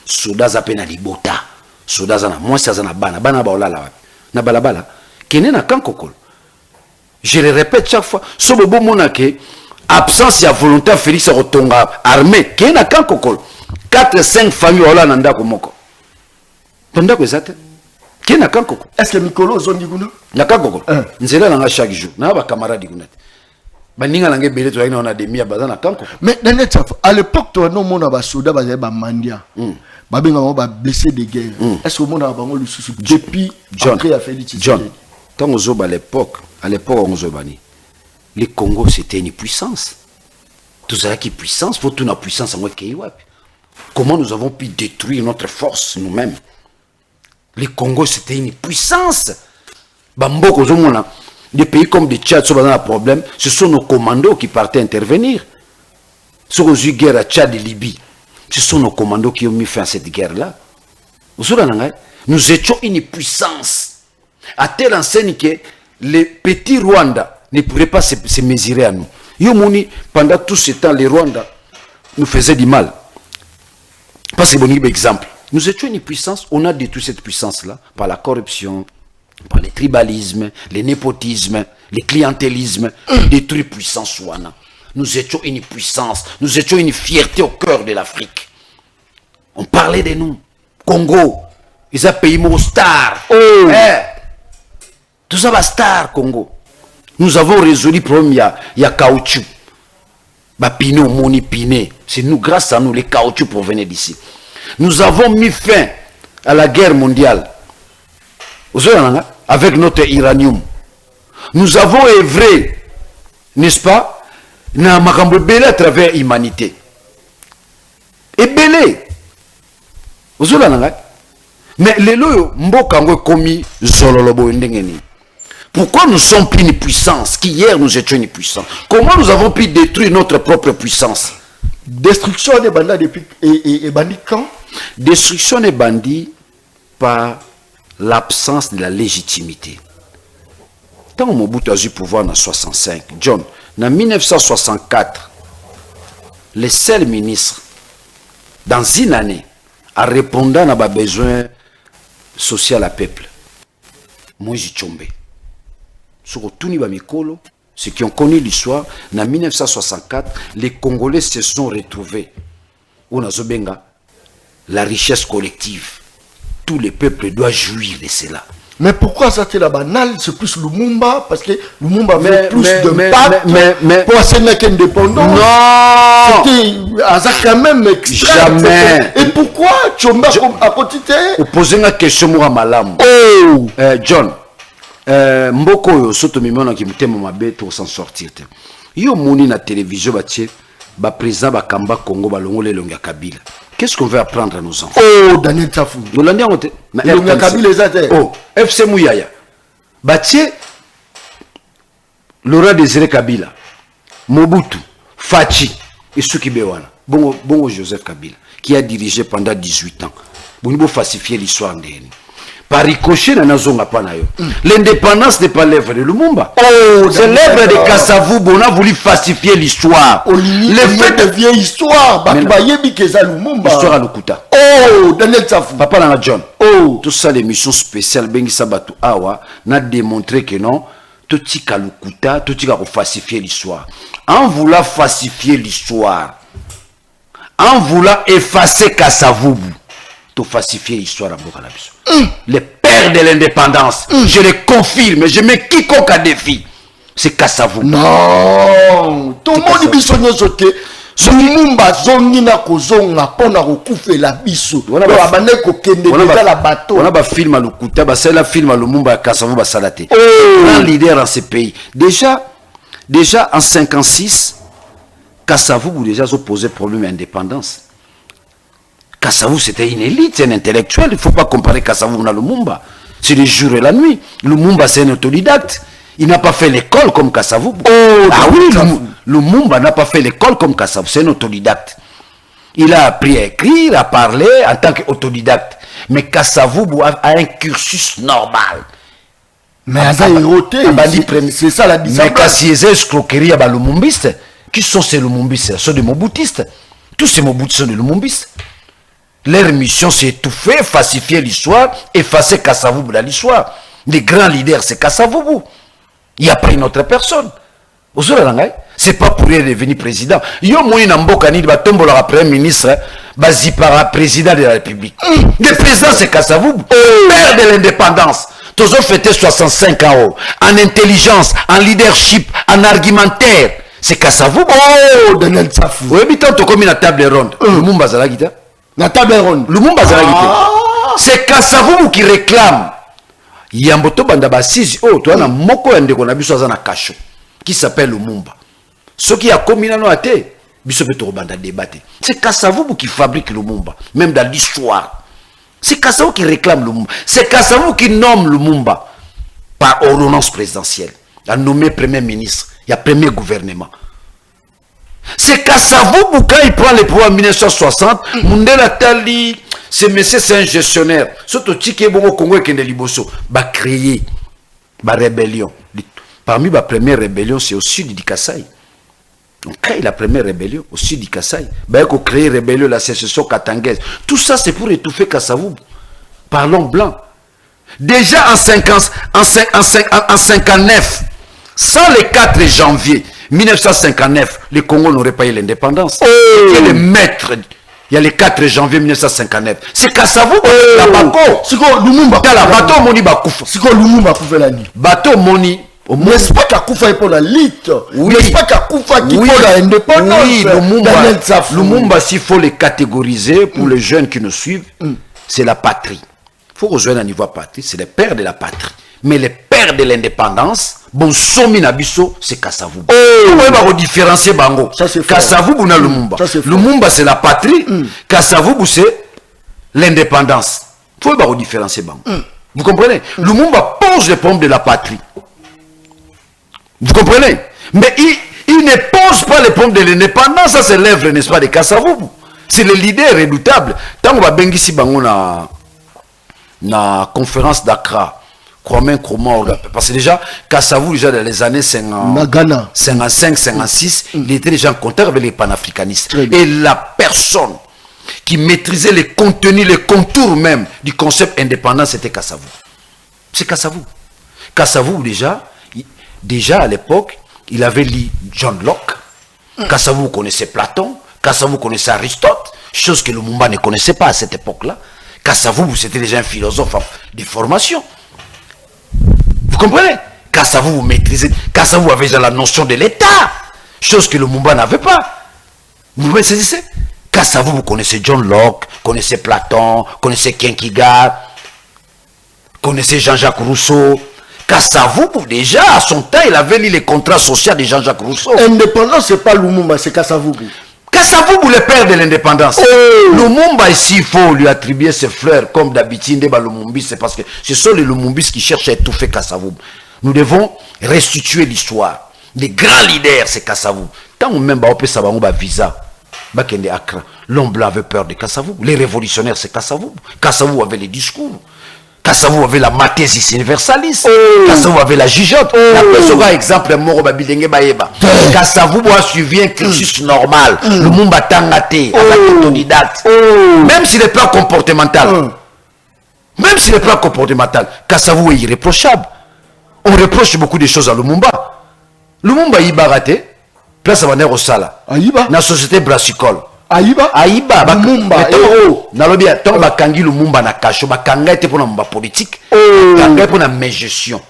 Soda za pena libota. Soda za na moi ça za na bana ba olala. Na balabala. Kene na camp kokol. Je le répète chaque fois, ce bon monake, absence de volonté Félix Rotonga, armée, qui est dans camp kokol. 4-5 familles, on l'a nanda komoko. Tanda ko zate. Qui est dans camp kokol. Est-ce que Mikolo zone diguna? Na camp kokol. Nzela nanga chaque jour. Na ba camarade diguna. Ba ninga nangé belé to na demi abaza na camp kokol. Mais dans net à l'époque toi non mona ba soda ba mandia. Ba benga ba blessé de guerre. Est-ce que mona ba ngolu susu depuis après a Félix John. Tant aux à l'époque, le Congo c'était une puissance. Tout ça qui puissance, faut toute la puissance en mode Kiwap. Comment nous avons pu détruire notre force nous-mêmes? Le Congo c'était une puissance. Bamboko Zomona, des pays comme des Tchad sont dans un problème, ce sont nos commandos qui partaient intervenir. Sur aux guerres à Tchad et Libye, ce sont nos commandos qui ont mis fin à cette guerre-là. Nous étions une puissance. À telle enseigne que les petits Rwanda ne pourraient pas se mesurer à nous. Yomoni, pendant tout ce temps, les Rwandais nous faisaient du mal. Parce que bon exemple, nous étions une puissance, on a détruit cette puissance-là par la corruption, par les tribalismes, les népotismes, les clientélismes, détruit puissance Wana. Nous étions une puissance, nous étions une fierté au cœur de l'Afrique. On parlait de nous. Congo, ils ont payé mon star. Tout ça va star Congo. Nous avons résolu le problème, il y a caoutchouc. Piné, moni piné. C'est nous, grâce à nous, les caoutchoucs provenaient d'ici. Nous avons mis fin à la guerre mondiale. Avec notre uranium. Nous avons œuvré, n'est-ce pas, à travers l'humanité. Et belé. Mais les lois, mbokango komi zololobo ndengeni. Pourquoi nous sommes plus une puissance qu'hier nous étions une puissance? Comment nous avons pu détruire notre propre puissance? Destruction des bandits depuis et bandits quand? Destruction des bandits par l'absence de la légitimité. Tant Mobutu a eu pouvoir en 65, John, en 1964, les seuls ministres, dans une année, à répondre à nos besoins sociaux à peuple, Moïse Tchombe. Sur tout Mikolo, ceux qui ont connu l'histoire, en 1964, les Congolais se sont retrouvés. On a Zobenga, la richesse collective. Tous les peuples doivent jouir de cela. Mais pourquoi ça la banale? C'est plus Lumumba, parce que Lumumba avait plus d'impact pour assurer indépendant. Non! C'était Azak quand même extrait. Jamais! Et pourquoi Tchomba a continué? Vous posez une question à Malam. Oh! John, Mboko yo soto mimona ki mutema mabe pour s'en sortir. Yo moni na télévision batie ba président ba Kamba Congo ba longole longa Kabila. Qu'est-ce qu'on veut apprendre à nos enfants? Oh, Daniel Tafou. Yolanda on te longa Kabila les até. Oh, FC Mouyaya. Batie Laurent Désiré Kabila, Mobutu, Fachi et Suki Bewana. Bongo Joseph Kabila qui a dirigé pendant 18 ans. Bon, il faut falsifier l'histoire d'elle. par ricochet na nazonga pa na yo. L'indépendance n'est pas l'œuvre de Lumumba. C'est l'œuvre de Kasavubu. On a voulu falsifier l'histoire. Le fait de vieille histoire, l'histoire à Lukuta. Daniel Tsafou. Papa Nana John. Tout ça, l'émission spéciale, Bengi Sabatu Awa, n'a démontré que non, tout tika Lukuta, tout tika pour falsifier l'histoire. En voulant falsifier l'histoire, en voulant effacer Kasavubu, tout falsifier l'histoire à Bokalabiso. Les pères de l'indépendance, je les confirme, je mets quiconque à défi, c'est Kasavubu. Non, tout le monde est sonné sauté. Lumumba zongina kozonga pona kokufela biso. On a film à Lukuta, c'est la film à Lumumba Kasavubu basalate. Grand leader dans ce pays. Déjà en 56, Kasavubu déjà a posé problème d'indépendance. Kasavubu c'était une élite, c'est un intellectuel. Il ne faut pas comparer Kasavubu à Lumumba. C'est le jour et la nuit. Lumumba c'est un autodidacte. Il n'a pas fait l'école comme Kasavubu. Ah oui, Lumumba n'a pas fait l'école comme Kasavubu. C'est un autodidacte. Il a appris à écrire, à parler en tant qu'autodidacte. Mais Kasavubu a un cursus normal. Mais c'est ça la différence. Mais Kassiézé escroquerie à Lumumbiste. Qui sont ces Lumumbistes? Ce sont des Mobutistes. Tous ces Mobutistes sont des Lumumbistes. Leur mission c'est étouffer, falsifier l'histoire, effacer Kasavubu dans l'histoire. Les grands leaders c'est Kasavubu. Il n'y a pas une autre personne. C'est pas pour lui devenir président. Yo moi Namboka ni batombo le premier ministre, basi par président de la République. Le président c'est Kasavubu, père de l'indépendance. Tous ont fêté 65 ans en intelligence, en leadership, en argumentaire. C'est Kasavubu. Daniel Tsafou. Oui, mais tant comme une table ronde. Lumumba Zalagita. La table ronde. Lumumba Zalagita. C'est Kasavubu qui réclame. Yamboto banda basisi toi na moko yande ko na biso za na kasho qui s'appelle Lumumba. Ce qui a commis nano até biso beto banda débattre. C'est Kasavubu qui fabrique Lumumba, même dans l'histoire. C'est Kasavubu qui réclame Lumumba. C'est Kasavubu qui nomme Lumumba par ordonnance présidentielle. Il a nommé premier ministre, il y a premier gouvernement. C'est Kasavubu quand il prend les pouvoirs en 1960, Mundela Tali, ce monsieur c'est un gestionnaire. Surtout Tiki Bongo Congo et Kende Liboso, va créer la rébellion. Parmi les premières rébellions, c'est au sud du Kasaï. On crée la première rébellion au sud du Kasaï. Il faut créer la rébellion, la sécession katangaise. Tout ça c'est pour étouffer Kasavubu. Parlons blanc. Déjà en 59, sans le 4 janvier 1959, le Congo n'aurait pas eu l'indépendance. Il y a le maître. Il y a le 4 janvier 1959. C'est Kasavubu. La Bako. C'est quoi Lumumba? La bateau moni bakufa. C'est quoi Lumumba pour faire la nuit? Bateau moni. N'est-ce pas Kakufa est pour la lite? Oui. N'est-ce pas Kakufa qui pour l'indépendance? Oui, Lumumba, s'il faut les catégoriser pour les jeunes qui nous suivent, c'est la patrie. Il faut rejoindre un niveau patrie, c'est les pères de la patrie. Mais les pères de l'indépendance, bon, Somi Nabiso, c'est Kasavubu. On va différencier Bango. Kasavubu na Lumumba. Lumumba, c'est la patrie. Kasavubu, c'est l'indépendance. Il faut différencier Bango. Vous comprenez? Lumumba pose le problème de la patrie. Vous comprenez? Mais il ne pose pas le problème de l'indépendance. Ça, c'est l'œuvre, n'est-ce pas, de Kasavubu. C'est le leader redoutable. Tant qu'on va bengi Bango na conférence d'Accra. Parce que déjà, Kasavubu, déjà dans les années 55-56, il était déjà en contact avec les panafricanistes. Et la personne qui maîtrisait les contenus, les contours même du concept indépendant, c'était Kasavubu. C'est Kasavubu. Kasavubu, déjà à l'époque, il avait lu John Locke. Kasavubu connaissait Platon. Kasavubu connaissait Aristote, chose que Lumumba ne connaissait pas à cette époque-là. Kasavubu, c'était déjà un philosophe de formation. Vous comprenez? Kasavubu maîtrisait. Kasavubu avait déjà la notion de l'État, chose que Lumumba n'avait pas. Vous me saisissez? Kasavubu connaissait John Locke, connaissait Platon, connaissait Kierkegaard, connaissait Jean-Jacques Rousseau. Kasavubu, déjà, à son temps, il avait lu les contrats sociaux de Jean-Jacques Rousseau. Indépendance, c'est pas Lumumba, c'est Kasavubu. Kasavubu, le père de l'indépendance. Lumumba, ici, il faut lui attribuer ses fleurs, comme d'habitude, c'est parce que ce sont les Lumumbis qui cherchent à étouffer Kasavubu. Nous devons restituer l'histoire. Les grands leaders, c'est Kasavubu. Tant même, on peut savoir, on va visa. L'homme blanc avait peur de Kasavubu. Les révolutionnaires, c'est Kasavubu. Kasavubu avait les discours. Kasavu avait la Mathésis universaliste. Kasavu avait la Gijotte. La personne, exemple, Moro Babilenge Baeba. Kasavu a suivi un cursus normal. Le Mumba Tangate, avec autodidacte. Même s'il est plan comportemental. Même s'il est plan comportemental, Kasavu est irréprochable. On reproche beaucoup de choses à Lumumba. Lumumba Iba raté. Place à Vaner Osala. Aïba. La société brassicole. Aïba. Aïba. Lumumba. Nalobia, tant bakangi Lumumba na kacho, bakanga était pour la politique. Bakanga pour la gestion.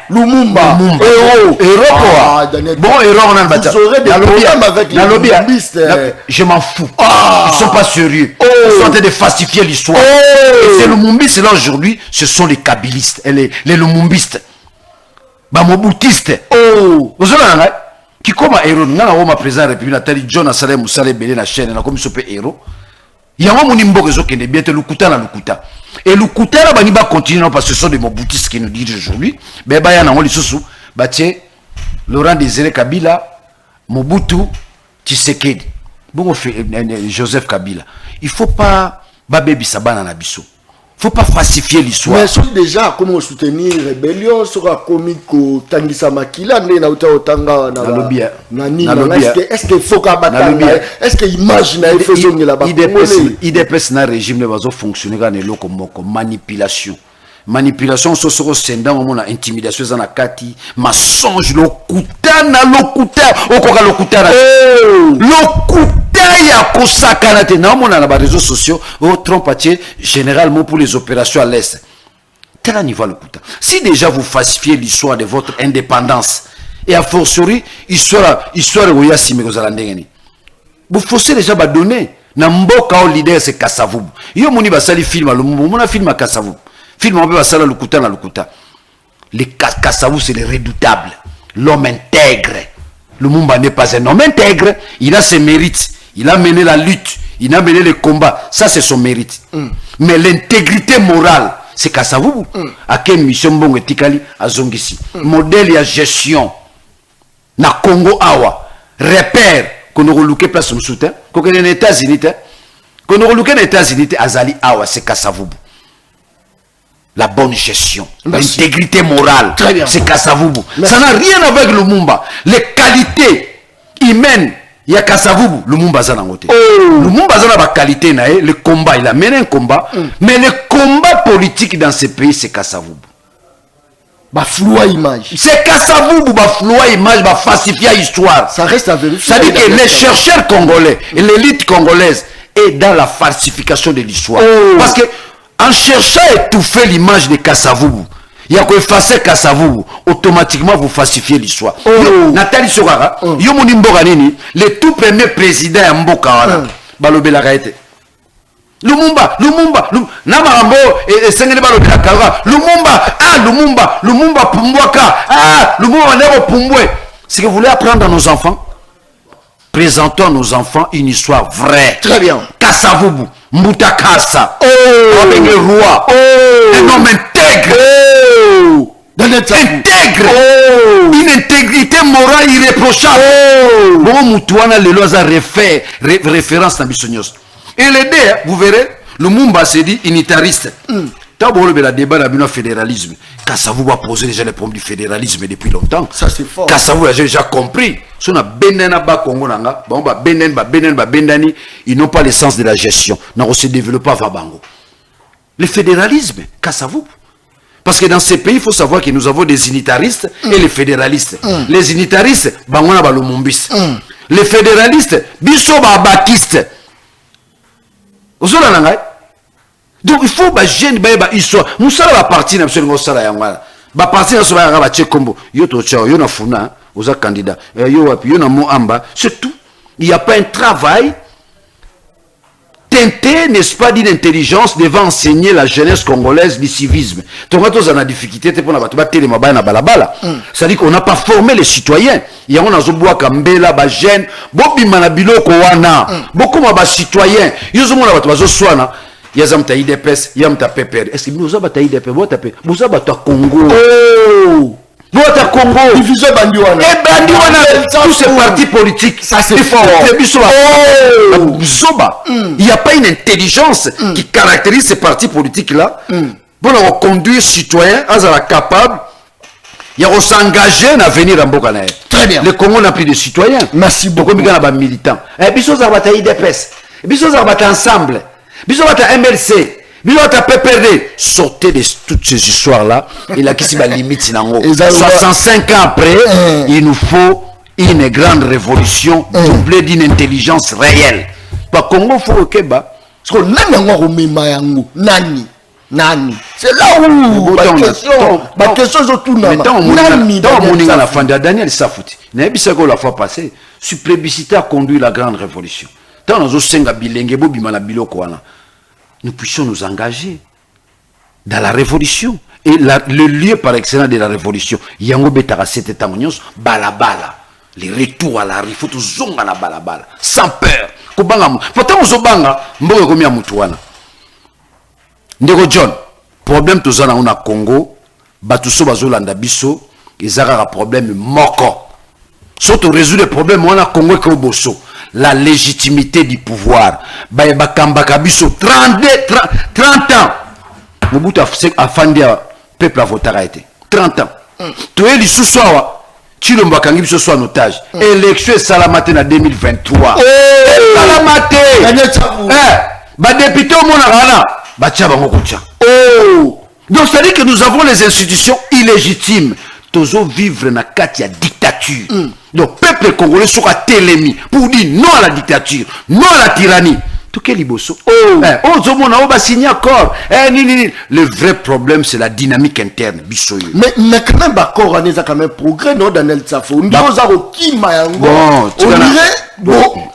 Lumumba. Héros quoi. Bon, héros on a le bâtiment. Vous aurez des problèmes avec les lumumbistes. Je m'en fous. Ils sont pas sérieux. Ils sont en train de falsifier l'histoire. Et ces lumumbistes là aujourd'hui, ce sont les kabylistes. Les lumumbistes. Bamoboutistes. Vous avez qui comme héros, nous avons un président de la République, Nathalie John Salem Moussale Belé la chaîne, comme il héros. Il y a un monimbo qui est bien, le Lukuta na Lukuta. Et Lukuta, là, il va continuer parce que ce sont des moboutistes qui nous disent aujourd'hui. Mais il y a un autre qui Laurent Désiré Kabila, Mobutu, Tshisekedi. Bon, Joseph Kabila. Il ne faut pas baber Sabana na biso. Il ne faut pas falsifier l'histoire. Mais c'est déjà comment soutenir la rébellion sera comique Tangisa Makila na utanga est-ce qu'il faut qu'à bataille est-ce que image na faisons là-bas IDPS na régime ne va fonctionner dans le comme manipulation so soko senda mo na intimidation za na kati mensonge lokuta okoka lokuta ya kosakana te na mona na ba réseaux sociaux au trompatier généralement pour les opérations à l'est. Tel niveau le kuta. Si déjà vous falsifiez l'histoire de votre indépendance et a fortiori histoire oya simeko za ndengeni. Vous faussez déjà ba donner na mboka au leader c'est Kasavubu. Yo moni ba sali film le mona film à Kasavubu. Film on peut va sala lukuta na lukuta. Les Kasavubu c'est les redoutables. L'homme intègre. Lumumba n'est pas un homme intègre, il a ses mérites. Il a mené la lutte, il a mené le combat. Ça, c'est son mérite. Mais l'intégrité morale, c'est Kasavubu. À quelle mission bon etikali à Zongisi. Modèle et gestion. Na Congo Awa. Repère. Qu'on a relouqué place de soutien. Qu'on a les États-Unis. Qu'on a relouqué les États-Unis. Azali Awa, c'est Kasavubu. La bonne gestion. L'intégrité morale. C'est Kasavubu. Ça n'a rien avec le Lumumba. Les qualités humaines. Il y a Kasavubu, Lumumba zana ngote. Lumumba zana ba qualité na le combat, il a mené un combat, mais le combat politique dans ce pays c'est Kasavubu. Ba floua image. C'est Kasavubu ba floua image, ba falsifier histoire. Ça reste à vérifier. Ça dit que les chercheurs congolais et l'élite congolaise est dans la falsification de l'histoire. Parce que en cherchant à étouffer l'image de Kasavubu, il y a quoi effacer Kasavubu, automatiquement vous falsifiez l'histoire. Nathalie Sogara, yo moni mboka nini, le tout premier président ya mboka wana, balobela kaete. Lumumba, namarambo et sengene balobela kara, Lumumba pumbwaka, Lumumba ndeko pumbwe. Ce que vous voulez apprendre à nos enfants, présentons à nos enfants une histoire vraie. Très bien. Kasavubu, Mbutakasa, roi, un homme intègre. Intègre, une intégrité morale irréprochable. Bon, Moutouana, les lois a référence à Bissonios. Et les deux, vous verrez, le Lumumba s'est dit unitariste. D'abord, le débat dans le fédéralisme. Kasavubu a posé déjà les problèmes du fédéralisme depuis longtemps. Ça, c'est fort. Kasavubu a déjà compris. Si on a Benena ba Congo nanga, bon ba Bendani, ils n'ont pas le sens de la gestion. Non, on se développe pas Vabango. Le fédéralisme, Kasavubu. Parce que dans ces pays, il faut savoir que nous avons des unitaristes et les fédéralistes. Les unitaristes, bangona ba lumumbis. Les fédéralistes, biso ba bakiste. Donc il faut ba jeune ba histoire. Musala ba parti na absolument sala yangala. Ba parti na so ba ba chekombo. Yo to chao, yo na funa, oza candidat. Yo wapi, yo na moamba, c'est tout. Il n'y a pas un travail teinté, n'est-ce pas, d'une intelligence devant enseigner la jeunesse congolaise du civisme. Donc, quand on a des difficultés, c'est-à-dire qu'on n'a pas formé les citoyens. Il y a un azoboua kambela, ba jeune, bobi manabilo kowana, beaucoup de citoyens. Ils ont la bateau soana. Yazam ta IDPS, yam ta PPR. Est-ce que nous avons ta IDPS, vous avez ta Congo? Votre Congo, division Bandiwana. Et Bandiwana, tous ces partis politiques, ça c'est fort. Il n'y a pas une intelligence qui caractérise ces partis politiques-là. pour conduire citoyen, azala capable, il y a s'engager à venir en Bokanaï. Très bien. Le Congo n'a plus de citoyens. Merci beaucoup. Il y a des militants. Et puis, ils ont IDPS. Et puis, ils ont ensemble. Ils ont MLC. Ils ont PPRD. Sortez de toutes ces histoires-là. Il a qui s'y va limite, 65 ans après, il nous faut une grande révolution doublée d'une intelligence réelle. Par Congo, il faut au Québec. Parce que Nani. Nani. C'est là où la question est autour de Nani. Dans la fin de Daniel Safouti, la fois passée, sur plébiscité a conduit la grande révolution. Dans nos nous puissions nous engager dans la révolution. Et le lieu par excellence de la révolution, Yango Betara c'était Tamonios, balabala. Les retours à la rue, il faut tout zonga na balabala. Sans peur. Pourtant, on se banga, mboge komi amutuana. Ndeko John, problème tout ça on a Congo, batuso bazolanda biso, ezaka un problème moko. Surtout résoudre le problème on a Congo que bosso, la légitimité du pouvoir. Ba kambaka biso 30 ans. Mobutu a fandi peuple a voté été 30 ans. Tu es l'issousoa Chilomba kangi biso soit en otage. Élection salamate na 2023. Salamate. Ba député au monarana. Donc ça veut dire que nous avons les institutions illégitimes. Tozo vivre na katia dictature. Donc peuple congolais sera télémi pour dire non à la dictature, non à la tyrannie. Tout quel liboso. Le vrai problème c'est la dynamique interne. Mais quand même d'accord, on est quand même progrès non Daniel Tsafo.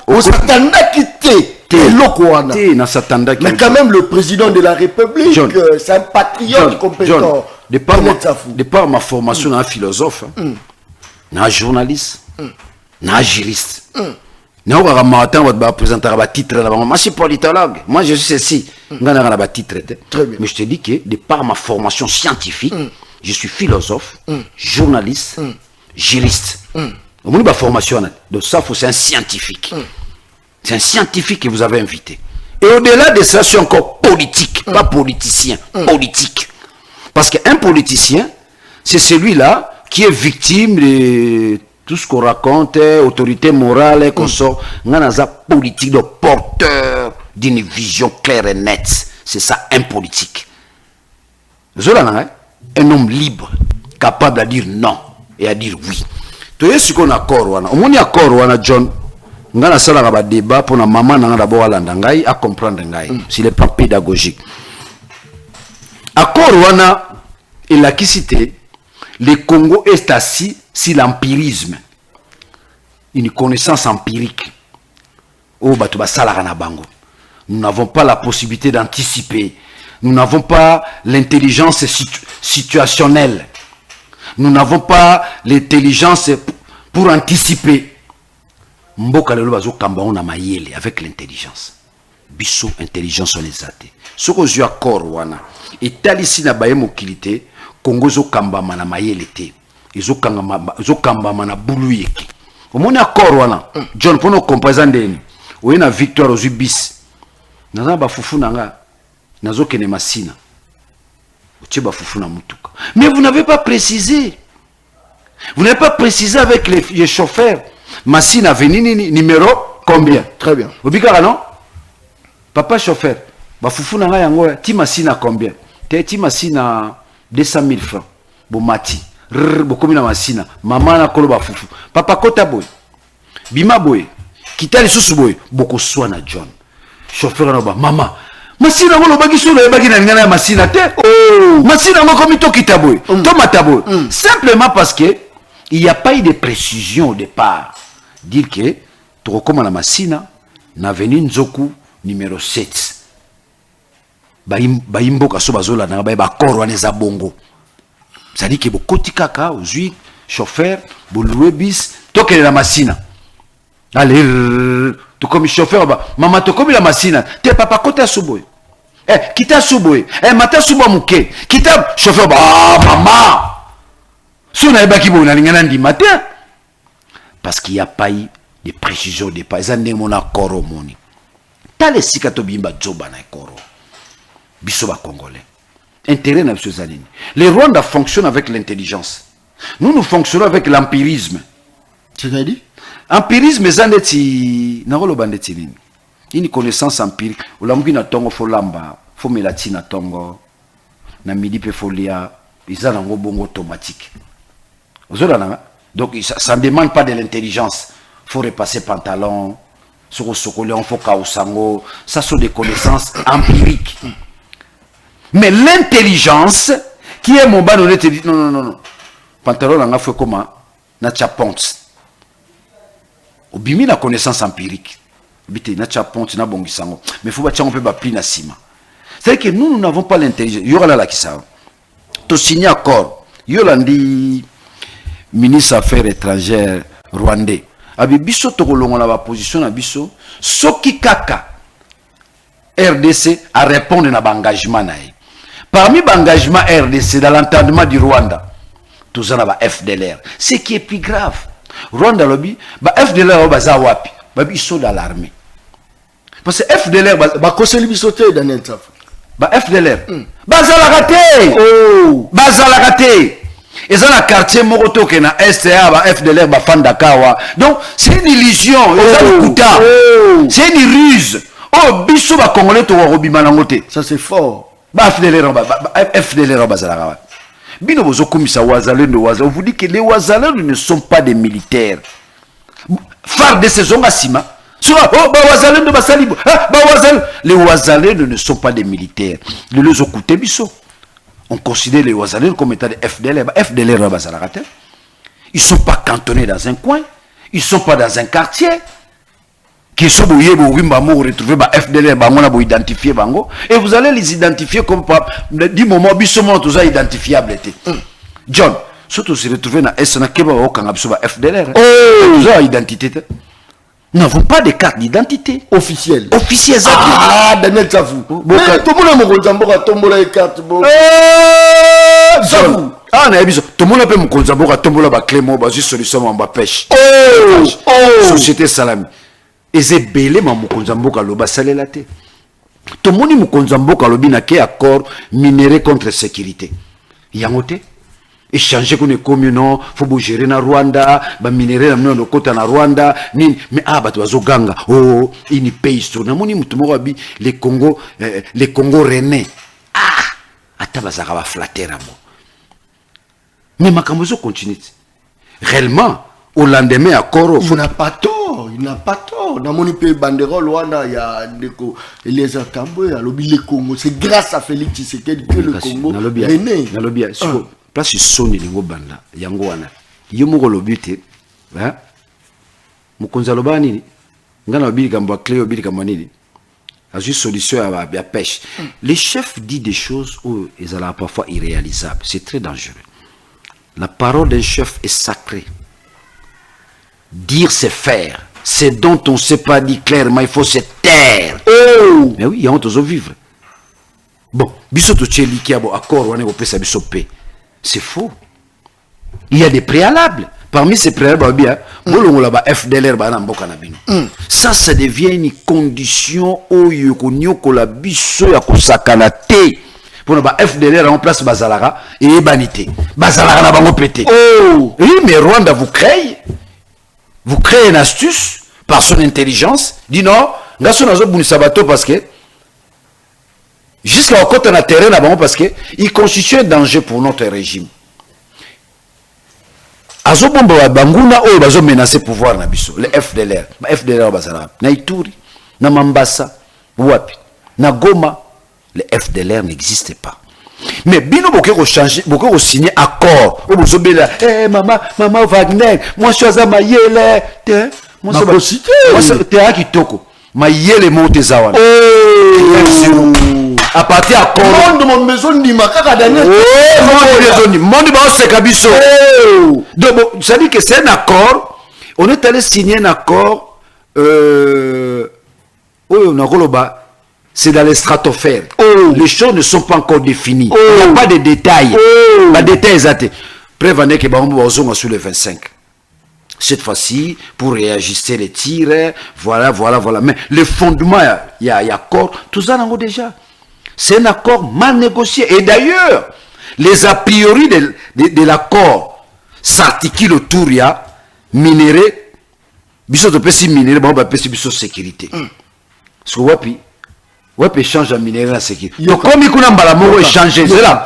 On s'attendait quitter. Mais quand même le président de la République, c'est un patriote compétent. De par ma formation, un philosophe, un journaliste, un juriste. Moi je suis politologue, moi je suis ceci. Mais je te dis que de par ma formation scientifique, je suis philosophe, journaliste, juriste. Ma formation, donc ça c'est un scientifique. C'est un scientifique que vous avez invité. Et au-delà de ça, je suis encore politique, pas politicien, politique. Parce qu'un politicien, c'est celui-là qui est victime de tout ce qu'on raconte, autorité morale, qu'on sort. On a un politique, de porteur d'une vision claire et nette. C'est ça, un politique. Un homme libre, capable à dire non et à dire oui. Tu sais ce qu'on a accord, on a accord, John. On a un débat pour la maman d'abord à comprendre sur le plan pédagogique. Accord wana et la cité, le Congo est assis sur l'empirisme, une connaissance empirique. Oh batuba salarana bango. Nous n'avons pas la possibilité d'anticiper. Nous n'avons pas l'intelligence situationnelle. Nous n'avons pas l'intelligence pour anticiper. Mboka lelo bazo kamba on a mayele avec l'intelligence. Biso intelligence on les até. Soko zo accord wana. Et talisi na baye mokilité Congo zo kamba mana mayele té. Zo kamba mana buluyeki. Omoni accord wana. John pono composant ndeni. Oye na victoire aux bis. Naza ba fufu nanga. Nazo kene masina. Otie ba fufu na mutuka. Mais vous n'avez pas précisé. Vous n'avez pas précisé avec les chauffeurs. Machine à venir, numéro combien? Très bien. Obikara non? Papa chauffeur, bafufu na nga yango ti machine à combien? Ti machine à 200 000 francs. Bo mati. Bo komi na machine. Maman na kolo bafufu. Papa kota boy. Bima boy. Kita lisusu boy. Boko swana John. Chauffeur na ba mama. Machine ngolo bagi solo bagi na ngana machine te. Oh, machine ngolo komi to kita boy. To mata boy. Simplement parce que il n'y a pas eu de précision au départ. Dire que tu recommandes la machine, na venu Nzoku numéro 7. Baimbo kasobazola na ba korwaneza bongo. Ça dit que bo kotikaka ozui chauffeur bo louer bis tokele la machine. Allez, tu comme chauffeur ba mama to comme la machine. Te papa kota suboy. Kita suboy. Mata subo muke. Kita chauffeur ba mama. Parce qu'il n'y a pas eu de précision au départ. Ils ont dit mon accord au monde. T'as les sikato bimba joba na koro. Bisoba congolais. intérêt na biso zalini. Les Rwandais fonctionnent avec l'intelligence. Nous fonctionnons avec l'empirisme. C'est-à-dire empirisme ezandeti nakolo bandeti nini. Une connaissance empirique. Olamuki na tongo fo lamba, fo melati na tongo. Na midi pe folia, ils ont un bongo automatique. Donc ça ne demande pas de l'intelligence. Il faut repasser pantalon, sur il faut kaosango. Ça sont des connaissances empiriques. Mais l'intelligence, qui est mon ban honnête, dit non. Pantalon, on a fait comment? Na ponte. Obimi la connaissance empirique. Bité na ponte na bongisango. Mais il faut bâtir un peu bapli na sima. C'est-à-dire que nous n'avons pas l'intelligence. Il y aura là qui ça. Tu signes accord. Il y a dit ministre des Affaires étrangères rwandais. Abi biso to kolonga na position na biso. Soki kaka RDC a répondre na engagement na. Parmi l'engagement RDC dans l'entendement du Rwanda, tout ça na FDLR. Ce qui est plus grave. Rwanda lobby, ba FDLR baza wapi. Ba biso dans l'armée. Parce que FDLR ba koseli biso te Daniel Taf. Ba FDLR bazala raté bazala raté et ça la quartier moroto que na STA ba FDLR ba fandakawa donc c'est une illusion c'est une ruse biso ba congolais to robima na ngote ça c'est fort ba FDLR bazala rawa bino bozo komisa wazalendo on vous dit que les wazalendo ne sont pas des militaires phare de saison asima. Les Ouazalènes ne sont pas des militaires. On considère les Ouazalènes comme étant des FDLR. FDLR, ils ne sont pas cantonnés dans un coin. Ils ne sont pas dans un quartier. Qui sont retrouver FDLR, identifier. Et vous allez les identifier comme du moment où ils sont identifiables. John, surtout se retrouver dans FDLR. Vous avez identité. Nous n'avons pas de carte d'identité officielle. Officielle. Ah, Daniel Tafou. Tout le monde a mon Zambora, tombola et carte. Zambou. Ah, n'a pas tout le monde a mon Zambora, tombola, ba Clément, ba juste solution en bas pêche. Société Salami. Et c'est belé, ma mon Zambora, le bas salé la tête. Tout le monde mon Zambora, le bin a qui accord minéré contre sécurité. Yangote. Échanger qu'on est communaux, faut gérer na Rwanda, ba minéré na no kota na Rwanda, ni mais batu bazoganga, ini pays sur na moni mutu mo abi les Congo Rennais. Ata bazaka ba flatter amo. Mais makambo zo continue. Réellement au lendemain à Koro, il n'a pas tort, na moni pe banderole Rwanda ya ndeko Eliezer Tambwe ya lobi le Congo, c'est grâce à Félix Tshisekedi que le Congo est né. Na lobi place soni lingo banda yango wana yo moko lobite hein mukonza loba nini ngana obili kambo clé obili kambo nini azu solution à pêche les chefs disent des choses où ils sont parfois irréalisables, c'est très dangereux. La parole d'un chef est sacrée. Dire c'est faire, c'est dont on ne sait pas dire clairement, il faut se taire. Mais oui, il y a honte aux vivre. Bon biso to tcheli ki abo accord wana ko pesa biso paix. C'est faux. Il y a des préalables. Parmi ces préalables, ça devient une condition où il y a pour le FDLR en place Bazalara et Banité. Bazalara n'a pas pété. Oui, mais Rwanda vous créez une astuce par son intelligence. Dit non, parce que jusqu'à côté de terrain là-bas parce que il constitue un danger pour notre régime. Azobombo wa banguna oyo bazo menacer pouvoir na biso le FDLR bazala na Ituri na Mambasa wapi na Goma le FDLR n'existe pas. Mais bino bokeko changer bokeko signer accord o bozobela maman Wagner moi je suis azamayele moi c'est terrain kitoko mayele monte zawana à partir à Congo mon maison ni makaka Daniel monde ba se kabiso donc ça dit que c'est un accord on est allé signer un accord c'est dans les stratosphères les choses ne sont pas encore définies il n'y a pas de détails pas de détails exacts prévenez que Bambo Ozonga sur le 25 cette fois-ci pour réajuster les tirs voilà mais le fondement il y a accord tout ça n'en déjà. C'est un accord mal négocié. Et d'ailleurs, les a priori de l'accord s'articulent autour de minéré, biso de pesi minéré, bon, pesi biso sécurité. Parce que wapi échange à minéré la sécurité. Donc comme il y a un échange, c'est là.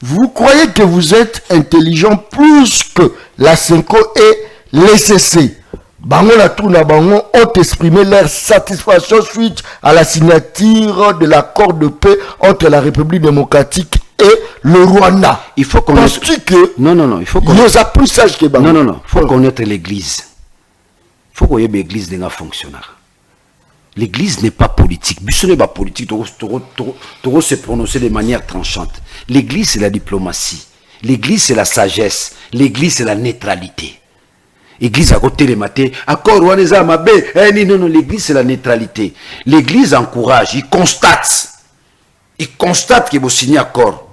Vous croyez que vous êtes intelligent plus que la Senko et l'ECC. Bango la Touna Bango ont exprimé leur satisfaction suite à la signature de l'accord de paix entre la République démocratique et le Rwanda. Il faut qu'on pense que non, il faut qu'on nous a plus sage que Bango. Non, il faut connaître l'église. Il faut qu'on ait l'église d'un fonctionnaire. L'église n'est pas politique. Ce n'est pas politique. Tu se prononcer de manière tranchante. L'église, c'est la diplomatie. L'église, c'est la sagesse. L'église, c'est la neutralité. L'église à côté des matins. Accord, non, l'église, c'est la neutralité. L'église encourage, il constate. Il constate que vous signez accord.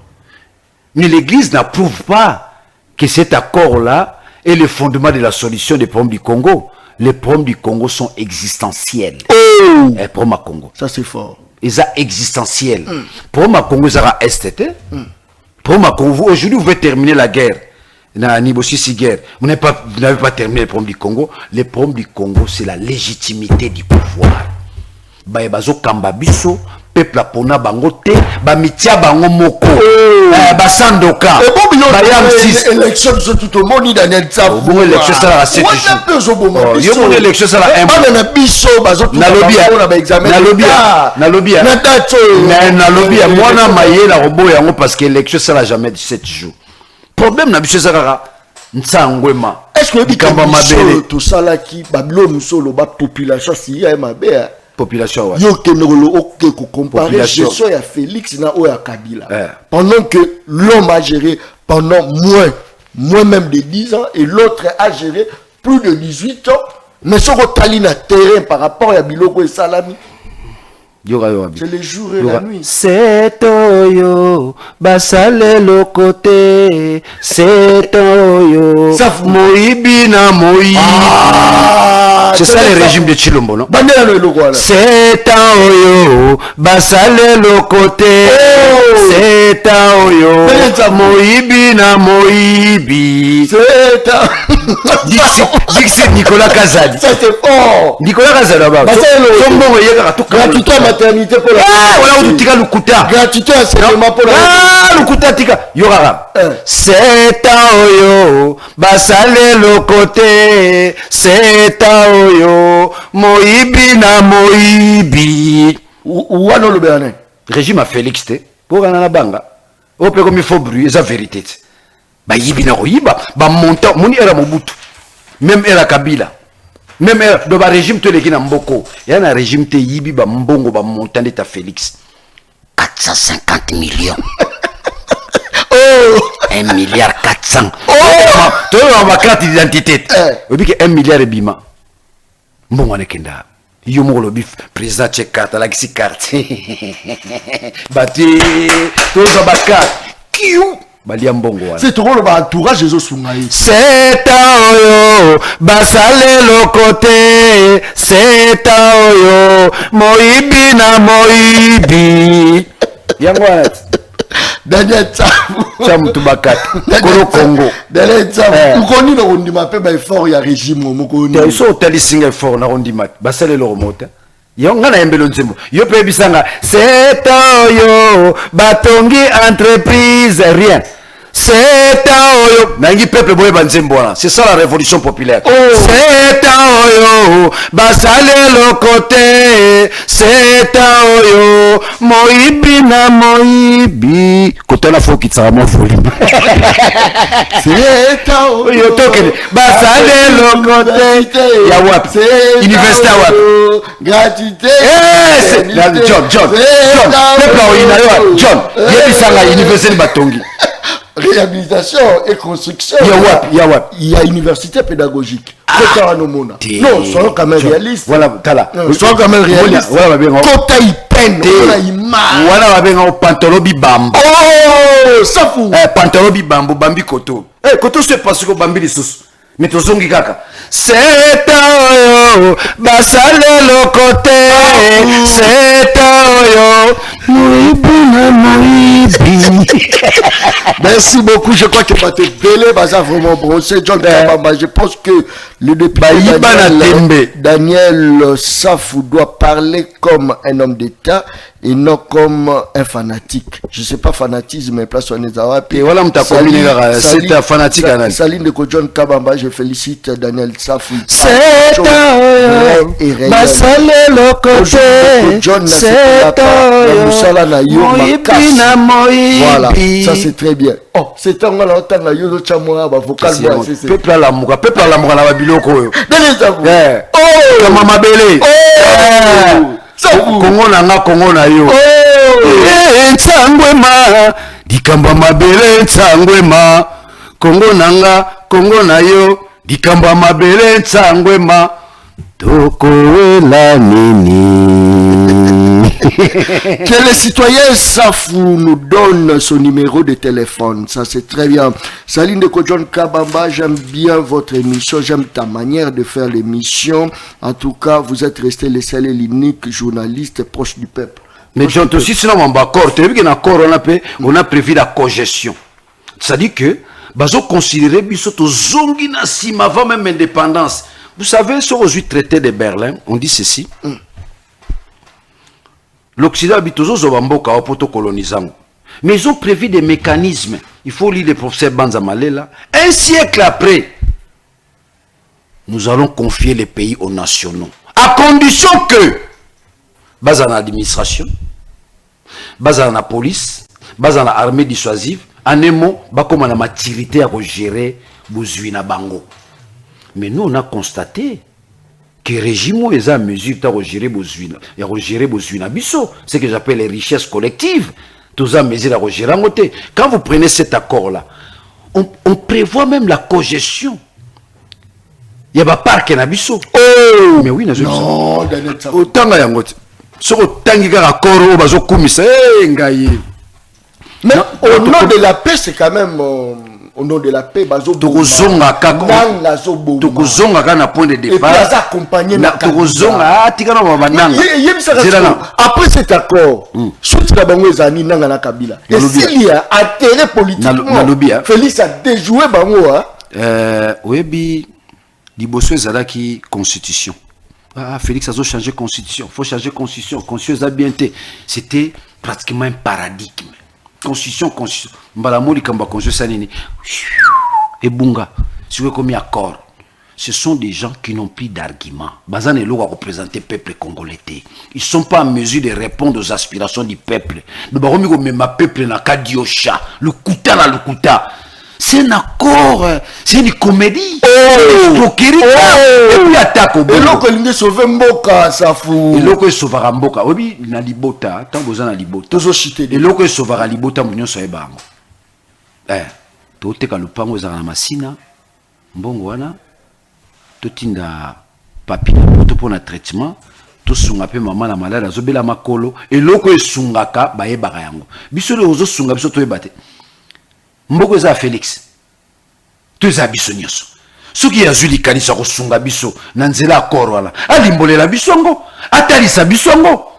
Mais l'église n'approuve pas que cet accord-là est le fondement de la solution des problèmes du Congo. Les problèmes du Congo sont existentiels. Oh! Pour ma Congo. Ça, c'est fort. Ils sont existentiels. Pour ma Congo, ça va STT. Pour ma Congo, aujourd'hui, vous pouvez terminer la guerre. Vous n'avez pas terminé les problèmes du Congo. Les problèmes du Congo, c'est la légitimité du pouvoir. Bazo Kambabiso, peuple apona bangote, bamitia bango moko, basandoka. Bayam 6 élection tout au monde Daniel Tsavo. Bon élection ça la 7 jours. Yo mon élection ça la 1. Bana biso bazo tout na examen. Na lobby. Moi na maye la robo yango parce que élection ça la jamais 17 jours. Problème na biso ça kaka ntsangwema. Est-ce que bikamba mabele tout ça là qui Babylone solo ba population si ya mabe. Population yo que comparer gestion ya Félix na oya Kabila pendant que l'homme a géré pendant moins même de 10 ans et l'autre a géré plus de 18 ans mais ce qu'on tali na terrain par rapport à Biloko et Salami c'est les jours et la nuit. C'est Oyo, basale le côté, c'est Oyo, Moïbi na Moïbi. C'est ça le régime de Chilombo, non? C'est Oyo, basale le côté, c'est Oyo, Moïbi na Moïbi. C'est Dixit Nicolas Kazadi. Ça c'est fort. Nicolas Kazadi là-bas. Gratuité maternité pour la voilà où tu tika lukuta gratuité enseignement pour la lukuta tika yorara c'est Oyo basale le côté c'est Oyo Moïbi na Moïbi ouano le bénin régime à Félix te pour gana la banga au peu comme il faut bruit c'est la vérité ba yibi na royiba ba monta moni era Mobutu même era Kabila. Même dans le régime de l'équipe Mboko, il y a un régime de Yibi, Mbongo, montant de ta Félix. 450 millions. 1 milliard 400. Tu as ma carte d'identité. Tu dis que 1 milliard et bima. Mbongo nekenda. Yomo le bif, président check carte, la qui carte. Bati, tu as ma carte. Kiou. C'est trop le entourage des Osungaï. C'est Oyo, basale le côté, c'est Oyo, Moïbi na Moïbi. Yangwa. Daniel Tsavo. Cham Tubakat. Kolo Congo. Daniel Tsavo. Vous connaissez le rondima pe ba fort ya régime mokoni. Ils sont tali singa fort na rondima. Basale le remote. Yonga na embelo nzembo yo pe bisanga c'est Oyo batongi entreprise rien c'est Oyo nangi peuple boye banzembo wana c'est ça la révolution populaire c'est Oyo basale le côté c'est Oyo Moïbi na Moïbi côté la faut kitsa mo volume c'est Oyo token basale le côté ya wapi université wapi gratuité John peuple oyina John yebisanga université batongi réhabilitation et construction. Il y a université pédagogique. Non, soyons quand même réalistes. Voilà, tala. Soyons quand même réalistes. Voilà, bien. Kota y peine, voilà y mal. Voilà, bien, pantalon bi bambo. Oh, ça fou. Pantalon bi bambo, bambi koto. Koto c'est parce que bambi les sous. mais tozongi kaka seta oyo basale lokote seta oyo moibi na moibi. Merci beaucoup. Je crois que Bato Bélé va vraiment brosser John Kabamba. Je pense que le député Daniel Safou doit parler comme un homme d'État et non comme un fanatique. Je ne sais pas fanatisme, mais place on est à et voilà, c'est un fanatique. Saline de John Kabamba, je félicite Daniel Safou. C'est un voilà, ça c'est très bien. Oh, c'est un peu longtemps que yo chamwa ba vocal c'est peuple à l'amour na babiloko yo. Oh, comme mabele. Kongo na yo. Ntsangwema dikamba mabele ntsangwema Kongo na yo dikamba mabele ntsangwema tokoela nini. Que le citoyen Safou nous donne son numéro de téléphone. Ça c'est très bien. Saline de John Kabamba, j'aime bien votre émission, j'aime ta manière de faire l'émission. En tout cas, vous êtes resté le seul et l'unique journaliste proche du peuple. Mais John, aussi sinon on va accord. Tu as vu qu'un accord on a prévu la cogestion. C'est-à-dire que bazo considérer bisoto zongi na sima avant même indépendance. Vous savez sur aux 8 traités de Berlin, on dit ceci. L'Occident habite toujours au Bamboka au proto-colonisant. Mais ils ont prévu des mécanismes. Il faut lire le professeur Banzamale là. Un siècle après, nous allons confier les pays aux nationaux. À condition que, base en administration, base en la police, base en l'armée dissuasive, en un mot, comme on a maturité à gérer Bouzouina Bango. Mais nous, on a constaté que le régime est à mesure de gérer Bouzouina Bisso, ce que j'appelle les richesses collectives, tous à mesure de gérer. Quand vous prenez cet accord-là, on prévoit même la cogestion. Il y a un parc en Abisso. Oh! Mais oui, non, autant il y a un accord, mais au nom de la paix, c'est quand même... Au nom de la paix, Tokuzonga na point de départ. Après cet accord, suite la bango ezani nanga na Kabila. Et s'il y a intérêt politiquement, Félix a déjoué bango. Oui, liboso ezalaki constitution. Ah, Félix a changé constitution. Faut changer constitution. Constitution a bien été. C'était pratiquement un paradigme. Constitution. Mbalamoli kamba constitution nini. Et bunga. Si vous comme accord. Ce sont des gens qui n'ont plus d'arguments. Bazan est là à représenter le peuple congolais. Ils ne sont pas en mesure de répondre aux aspirations du peuple. Nous avons mis le peuple dans Kadiosha, le Kouta dans le Kouta. C'est un accord, c'est une comédie. Escroquerie. Et puis attaque au Bongo. Et l'autre il sauve Mboka, ça fout. Et l'autre il sauve Mboka. Oui, il a libota, tant besoin de libota. Toujours chité. Et l'autre il sauve libota, mon so ebango. Tote ka lupango za na masina. Mbongo wana. Totinda papier pour na traitement. To sunga pe mama na malade azobela makolo. Et l'autre il sungaka ba yebaka yango. Biso le ozo sunga biso to yebate. Mboko za Félix toza biso nyonso soki yazuli kanisa kosunga biso na nzela akoro wala alimbolela bisongo atalisa bisongo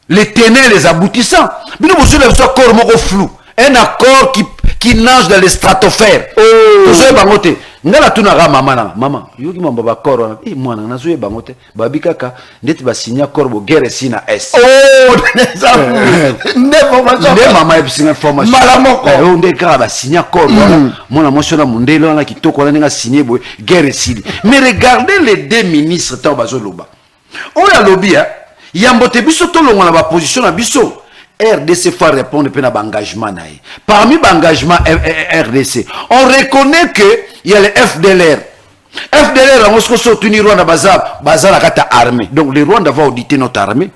les tenants les aboutissants bino bosula biso akoro moko flou un accord qui nage dans les stratosphères tozoye bango te ngala tunaka mama yoki mambo bakoro wana mwana nazoye bango te babi kaka ndeti basinya akoro bo guerre si na s nde mama ebisinga information malamoko nde kaka basinya akoro mwana mwasi wana mundele wana kitoko wana ndenge signé boye guerre esili. Mais regardez les deux ministres ntango bazoloba oyo alobi yambo te biso tolongwa na baposition na biso. RDC faut répondre à l'engagement. Parmi l'engagement RDC, on reconnaît qu'il y a le FDLR. FDLR, on va soutenir Rwanda Bazar la armée. Donc les Rwandais vont auditer notre armée.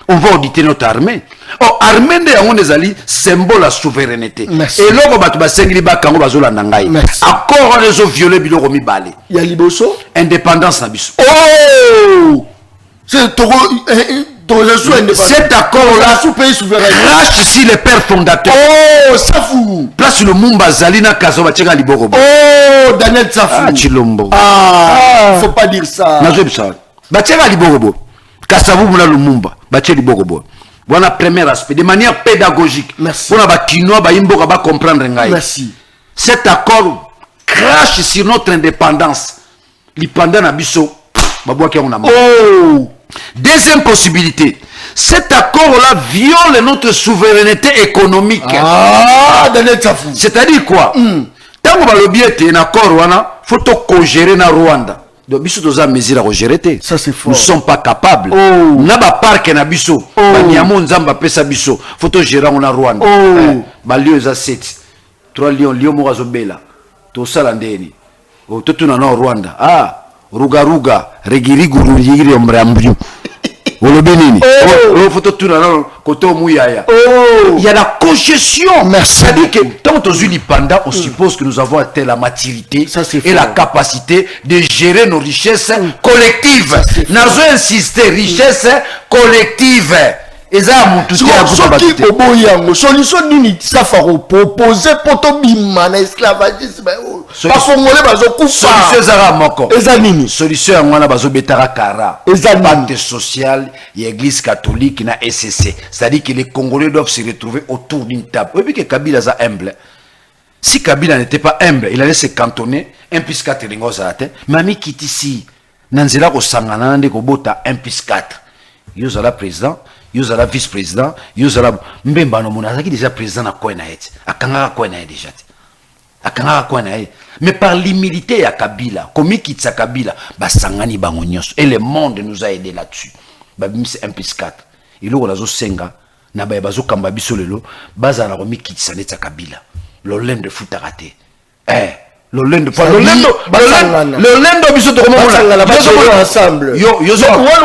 On va auditer notre armée. Oh, armée de alliés, symbole la souveraineté. Merci. Et là, on va s'engagner Bakango Bazola Nangaï. Accord, on a violé Biloro Mibale. Il y a Liboso. Indépendance Nabiso. Oh! C'est Cet accord-là crache si les pères fondateurs. Oh, Safou. Place le Mumba Zalina Kazoba Tchega Liboro. Oh, Daniel Safou. Ah, Chilombo. Faut pas dire ça. Batchega Liboro. Kassavou Moula Lumumba. Batchega Liboro. Voilà premier aspect. De manière pédagogique. Merci. Pour la Kinoa, Imbo va comprendre. Merci. Cet accord crache sur notre indépendance. L'ipanda Nabiso. Oh. Deuxième possibilité, cet accord-là viole notre souveraineté économique. C'est-à-dire quoi? Tant que le biais est un accord, il faut co-gérer na Rwanda. Donc, biso doza mesure à gérer. Ça c'est fort. Nous ne sommes pas capables. Na ba parc na biso. Ba niamo nzamba pesa biso. Faut gérer na Rwanda. Ba lieu za 7. 3 lions, lion morazo bela. To sala ndeni. O to tuna na Rwanda. Ah. Ruga regirigu rugiri omrambu olobenini photo tuna na koto muyaya. Il y a la congestion. C'est-à-dire que tant aux Ulipanda, on suppose que nous avons atteint la maturité et la capacité de gérer nos richesses collectives. Nous avons insisté richesse collective. Solution nini safaro proposer poto bima na esclavagisme pas congolais bazokufa solution ngwana bazobetara kara pacte social et église catholique na SCC, c'est-à-dire que les Congolais doivent se retrouver autour d'une table. Oui, que Kabila est humble. Si Kabila n'était pas humble, il allait se cantonner 1 plus 4 ringozate mami kitisi nanzela ko sangana ndeko bota 1 plus 4 yozala président yozala vice-président, yozala mbemba no mona zaki déjà président na quoi na yeti. Akanga quoi na déjà. Akanga quoi na yeti. Mais par l'humilité ya Kabila, komi kitsa Kabila, ba sangani bango nyonso et le monde nous a aidé là-dessus. Ba bimisi 1 plus 4. Iloko lazo senga na ba bazo kamba biso lelo, baza na komi kitsa netsa Kabila. Lo lende futarate. Le lendo biso to comment ensemble yo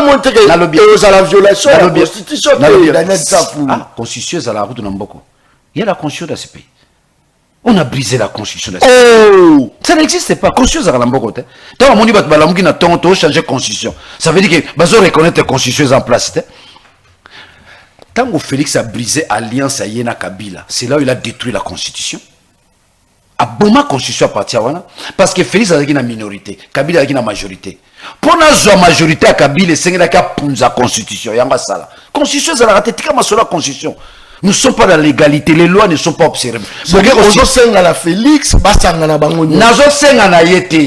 monter que la violation de la constitution de Daniel Safou. Constitution à la route de Namboko. Il y a la constitution de ce pays. On a brisé la constitution de ce pays. Ça n'existe pas. Constitution à Namboko. Tant on dit que Balamuki n'a pas changé constitution. Ça veut dire que bazo reconnaître la constitution en place. Tant que Félix a brisé alliance à Yena Kabila, c'est là où il a détruit la constitution. A boma constitution à partir wana parce que Félix a une minorité, Kabila a une majorité. Pour la majorité à Kabila, c'est qu'il a punza constitution. Yanga sala. Constitution, ça la raté. Tika masola constitution. Nous ne sommes pas dans l'égalité, les lois ne sont pas observées. Ozo senga la Félix, basanga na bango. Nazo senga na yete.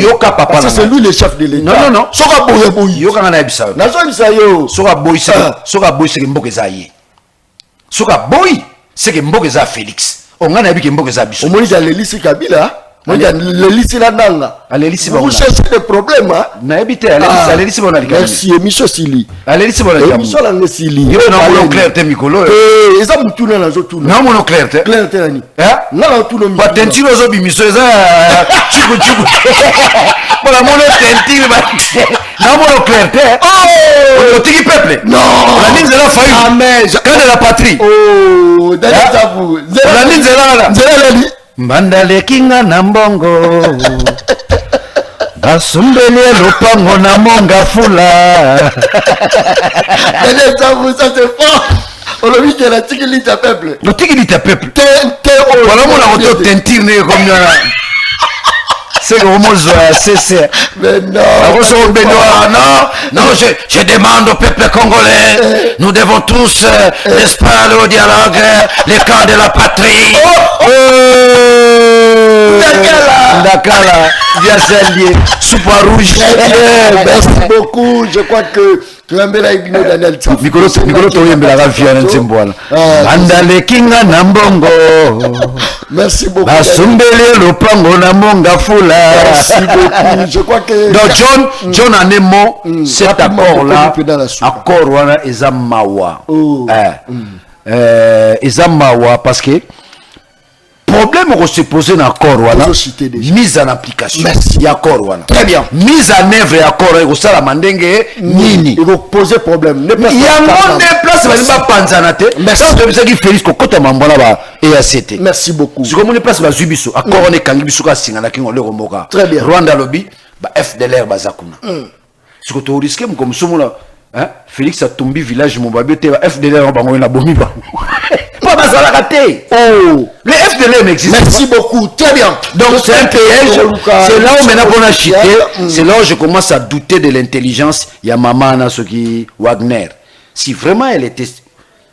Yoka papa. Ça c'est lui le chef de l'État. Non non non. Soka boye boye. Yoka na ebisa. Nazo ebisa yo. Soka boye c'est que mboke za ye. Soka boye c'est que mboke za Félix. On a vu que mboke za biso. On moni dans l'hélice Kabila. On dit l'hélice la nanga. L'hélice vous cherchez des problèmes hein. Na ebite l'hélice bona likami. Merci Michel Sili. L'hélice bona likami. Michel la Sili. Yo na mono clair te mikolo. Eza mutuna na zo tuna. Na mono clair te. Clair te nani. Na la tuna mi. Ba tentiro zo bimiso eza chuku. Bona mono tentiro ba. Na mono clair te. Oh! Otiki peuple. Non. La ligne de la faillite. Amen. Quand de la patrie. Oh, Daniel Safou. La ligne de la. Nzela Mbandale kinga na mbongo Basumbele lopango na monga fula. Ça c'est fort. On a vu que la tigilita peuple. Le tigilita peuple. Voilà mon auto tentire comme c'est comme c'est. Mais non. Non, je demande au peuple congolais, nous devons tous, n'est-ce pas, le dialogue, les camps de la patrie. Dakala, via Zelier, Soupa Rouge. Merci beaucoup. Je crois que Klambela Igno Daniel Safou. Mikolo Toyembela Rafia Nzemboala. Andale Kinga Nambongo. Merci beaucoup. Basumbele Lopango Namonga Fula. Merci beaucoup. Je crois que. Donc John Anemo, cet accord-là, accord wana ezamawa. Ezamawa parce que problème qu'on se posait dans l'accord wana, mise en application. Merci. L'accord wana. Très bien. Mise en œuvre l'accord et ça la mandenge nini. Il va poser problème. Il y a un des places où il va panzanate. Merci. Ça veut dire qu'il Félix Kokota Mambona ba EACT. Merci beaucoup. Si comme on est place ba Zubiso, accord on est kangibiso ka singana kingo le romoka. Très bien. Rwanda lobby ba FDLR bazakuna. Si ko to risque comme somo la hein Félix Atumbi village Mobabi te FDLR bango na bomi ba pas bazala raté. Oh, le FDLR n'existe pas. Merci beaucoup, très bien. Donc c'est un piège. C'est là où maintenant on a chité, c'est là où je commence à douter de l'intelligence ya maman na qui Wagner. Si vraiment elle était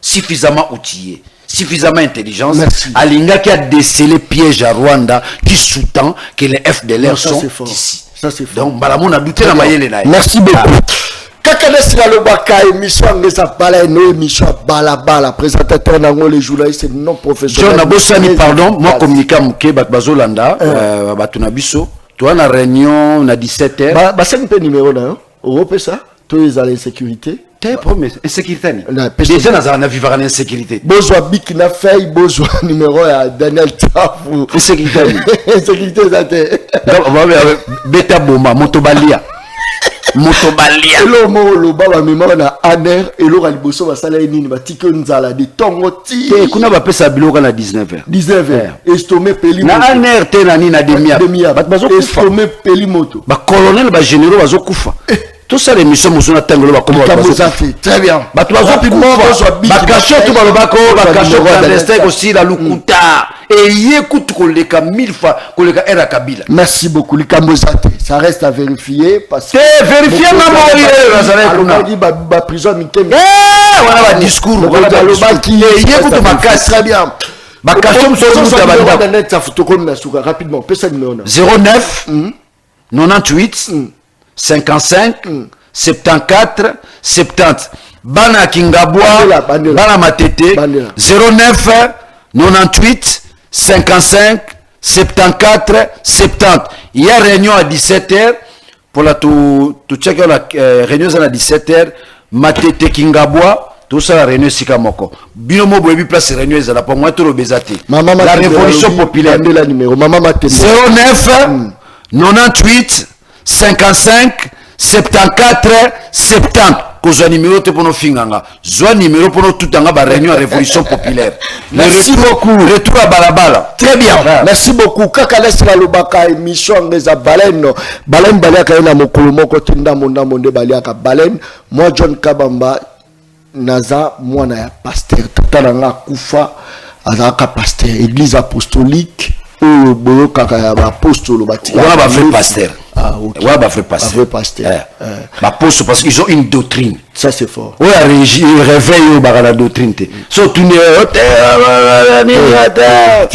suffisamment outillée, suffisamment intelligente, Alinga qui a décelé piège à Rwanda qui sous-tend que les FDLR sont ici. Ça c'est fort. Donc Balamon a douté la mayele na. Merci beaucoup. Kakadesi na lobaka émission ngeza bala no émission bala présentateur nango les journalistes non professionnels. John Abosani pardon, moi communiquer muke bat bazolanda batuna biso. Toi na réunion na 17h. Ba 5 pe numéro na Europe ça. Toi ils allaient sécurité. T'es promis insécurité ni. Déjà na vivre en insécurité. Bozwa bik na feuille bozwa numéro ya Daniel Tafu. Insécurité ni. Insécurité ça te. Donc on va beta bomba motobalia. Motobalia elo mo lo baba mema na aner elo ka liboso basala nini batike nzala de tongo ti kuna ba pesa biloko na 19h estomé peli na aner te na ni na demia bat bazo kufa estomé peli moto ba colonel ba généraux bazo kufa tout ça les missions mosuna tangolo ba komo très bien bat bazo kufa ba cacho tout ba lobako ba cacho clandestin aussi la lukuta et yécoute koleka 1000 fois koleka era kabila. Merci beaucoup Likambozate, ça reste à vérifier parce que vérifier maman on dit ba prison mikem voilà ba discours voilà ba lobaki yécoute ma casse très bien ba cacho msozo ta banda net ça photocopie na suka rapidement pesa numéro 09 98 55 74 70 bana Kingabwa bana Matete 09 98 55 74 70. Il y a réunion à 17h pour la tout checker la réunion à 17h Matete Kingabwa tout ça la réunion sikamoko binomo boyebi place réunion za la pour moi tout le bezati la révolution populaire de la numéro maman Matete 09 98 55 74 70 kozwa numéro te pono finganga zwa numéro pono tutanga ba réunion révolution populaire. Merci beaucoup. Retour à balabala. Très bien. Merci beaucoup. Kakalesi la lobaka émission ngeza baleine baliaka na mokolo moko tinda monda monde baliaka baleine. Moi John Kabamba naza mwana ya pasteur tatalanga kufa azaka pasteur église apostolique ou boyo kaka ya apostolo batika. On va faire pasteur. Ah, ok. Ouais, bah, fait passer. Bah, poste parce qu'ils ont une doctrine. Ça, c'est fort. Ouais, ils réveillent la doctrine. Surtout,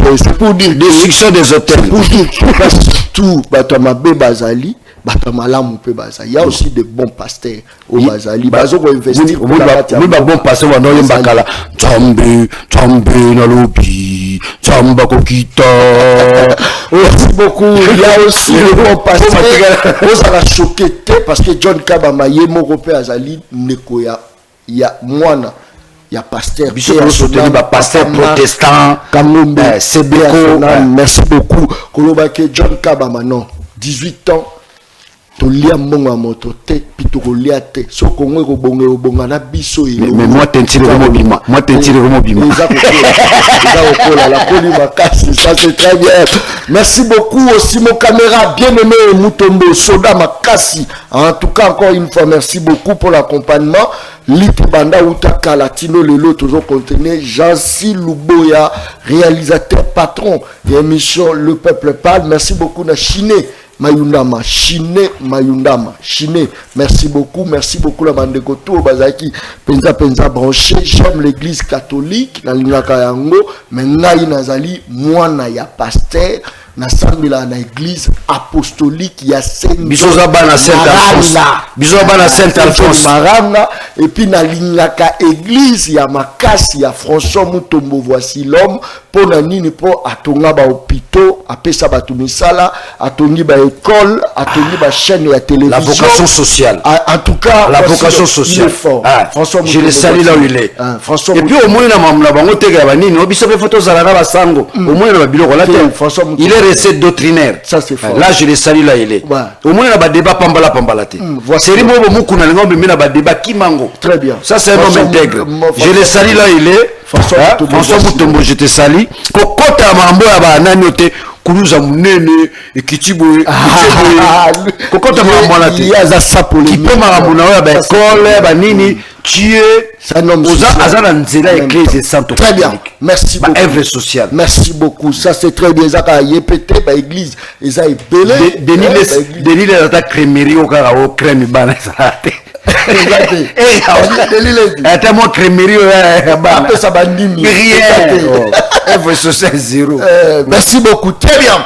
c'est pour dire destruction des hôtels. C'est pour dire tout, Batama Bazali, Batama Lamou Bazali. Il y a aussi de bons pasteurs au Bazali. Bazo ko investir. Oui, bon pasteur, on a un bakala. Tchambé, Nalobi, Tchamba Kokita. Merci beaucoup. Il y a aussi de bons pasteurs. On va choquer parce que John Kabama Yemo Rope Azali Nekoya ya Mwana ya pasteur pasteur protestant Kamombe Sebeko. Merci beaucoup Kolobake John Kabama non 18 ans to lia mbonga moto te pito ko lia te so ko ngwe ko bonga na biso mais moi tentire comme bima la poli makasi ça c'est très bien. Merci beaucoup aussi mon caméra bien aimé Mutombo Soda Makasi. En tout cas encore une fois merci beaucoup pour l'accompagnement. Lit Banda Utaka Latino Lelo toujours contenu Jansi Luboya réalisateur patron de l'émission Le Peuple Parle. Merci beaucoup na Chiné Mayundama, Chine Mayundama, Chine. Merci beaucoup la bande Koto Bazaki. Penza branché. J'aime l'église catholique. Na lingaka yango, mais ngai nazali mwana ya pasteur. Na sambila na église apostolique ya Saint Bisoza bana Saint Alphonse. Bisoza bana Saint Alphonse Maranga et puis na lingaka église ya Makasi ya François Mutombo voici l'homme pour na nini po atonga ba hôpitaux apesa batu misala atongi ba école atongi ba chaîne ya télévision la vocation sociale en tout cas la vocation sociale François je le salue là où il est François et puis au moins na mamla bango tega ba nini obiso be photos za na basango au moins na biloko la François il est resté doctrinaire. Ça c'est fort. Là je le salue là il est. Au moins il y a un débat pambala te. C'est moi mukuna ngombe mina ba débat kimango. Très bien. Ça c'est un homme intègre. Je le salue là il est. François Mutombo je te salue. Kokota mambo ya ba nani ote kuluza munene ekitibo kokota mwana te yaza sa polémique kipema mwana oya ba école ba nini tu es un homme social. azana nzela église santo très bien, merci beaucoup, œuvre sociale, merci beaucoup, ça c'est très bien. Zaka yepete ba église eza ebele Denis les attaques crémerie au cara au crème bana ça attends moi crémerie bana ça bandimi rien œuvre sociale zéro. Merci beaucoup, très bien.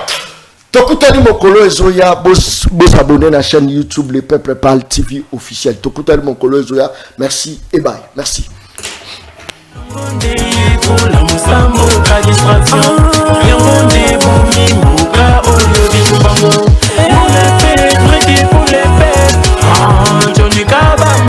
Tokutani mokolo ezoya bos abonner la chaîne YouTube Le Peuple Parle TV officiel. Tokutani mokolo ezoya, merci et bye, merci. Distraction,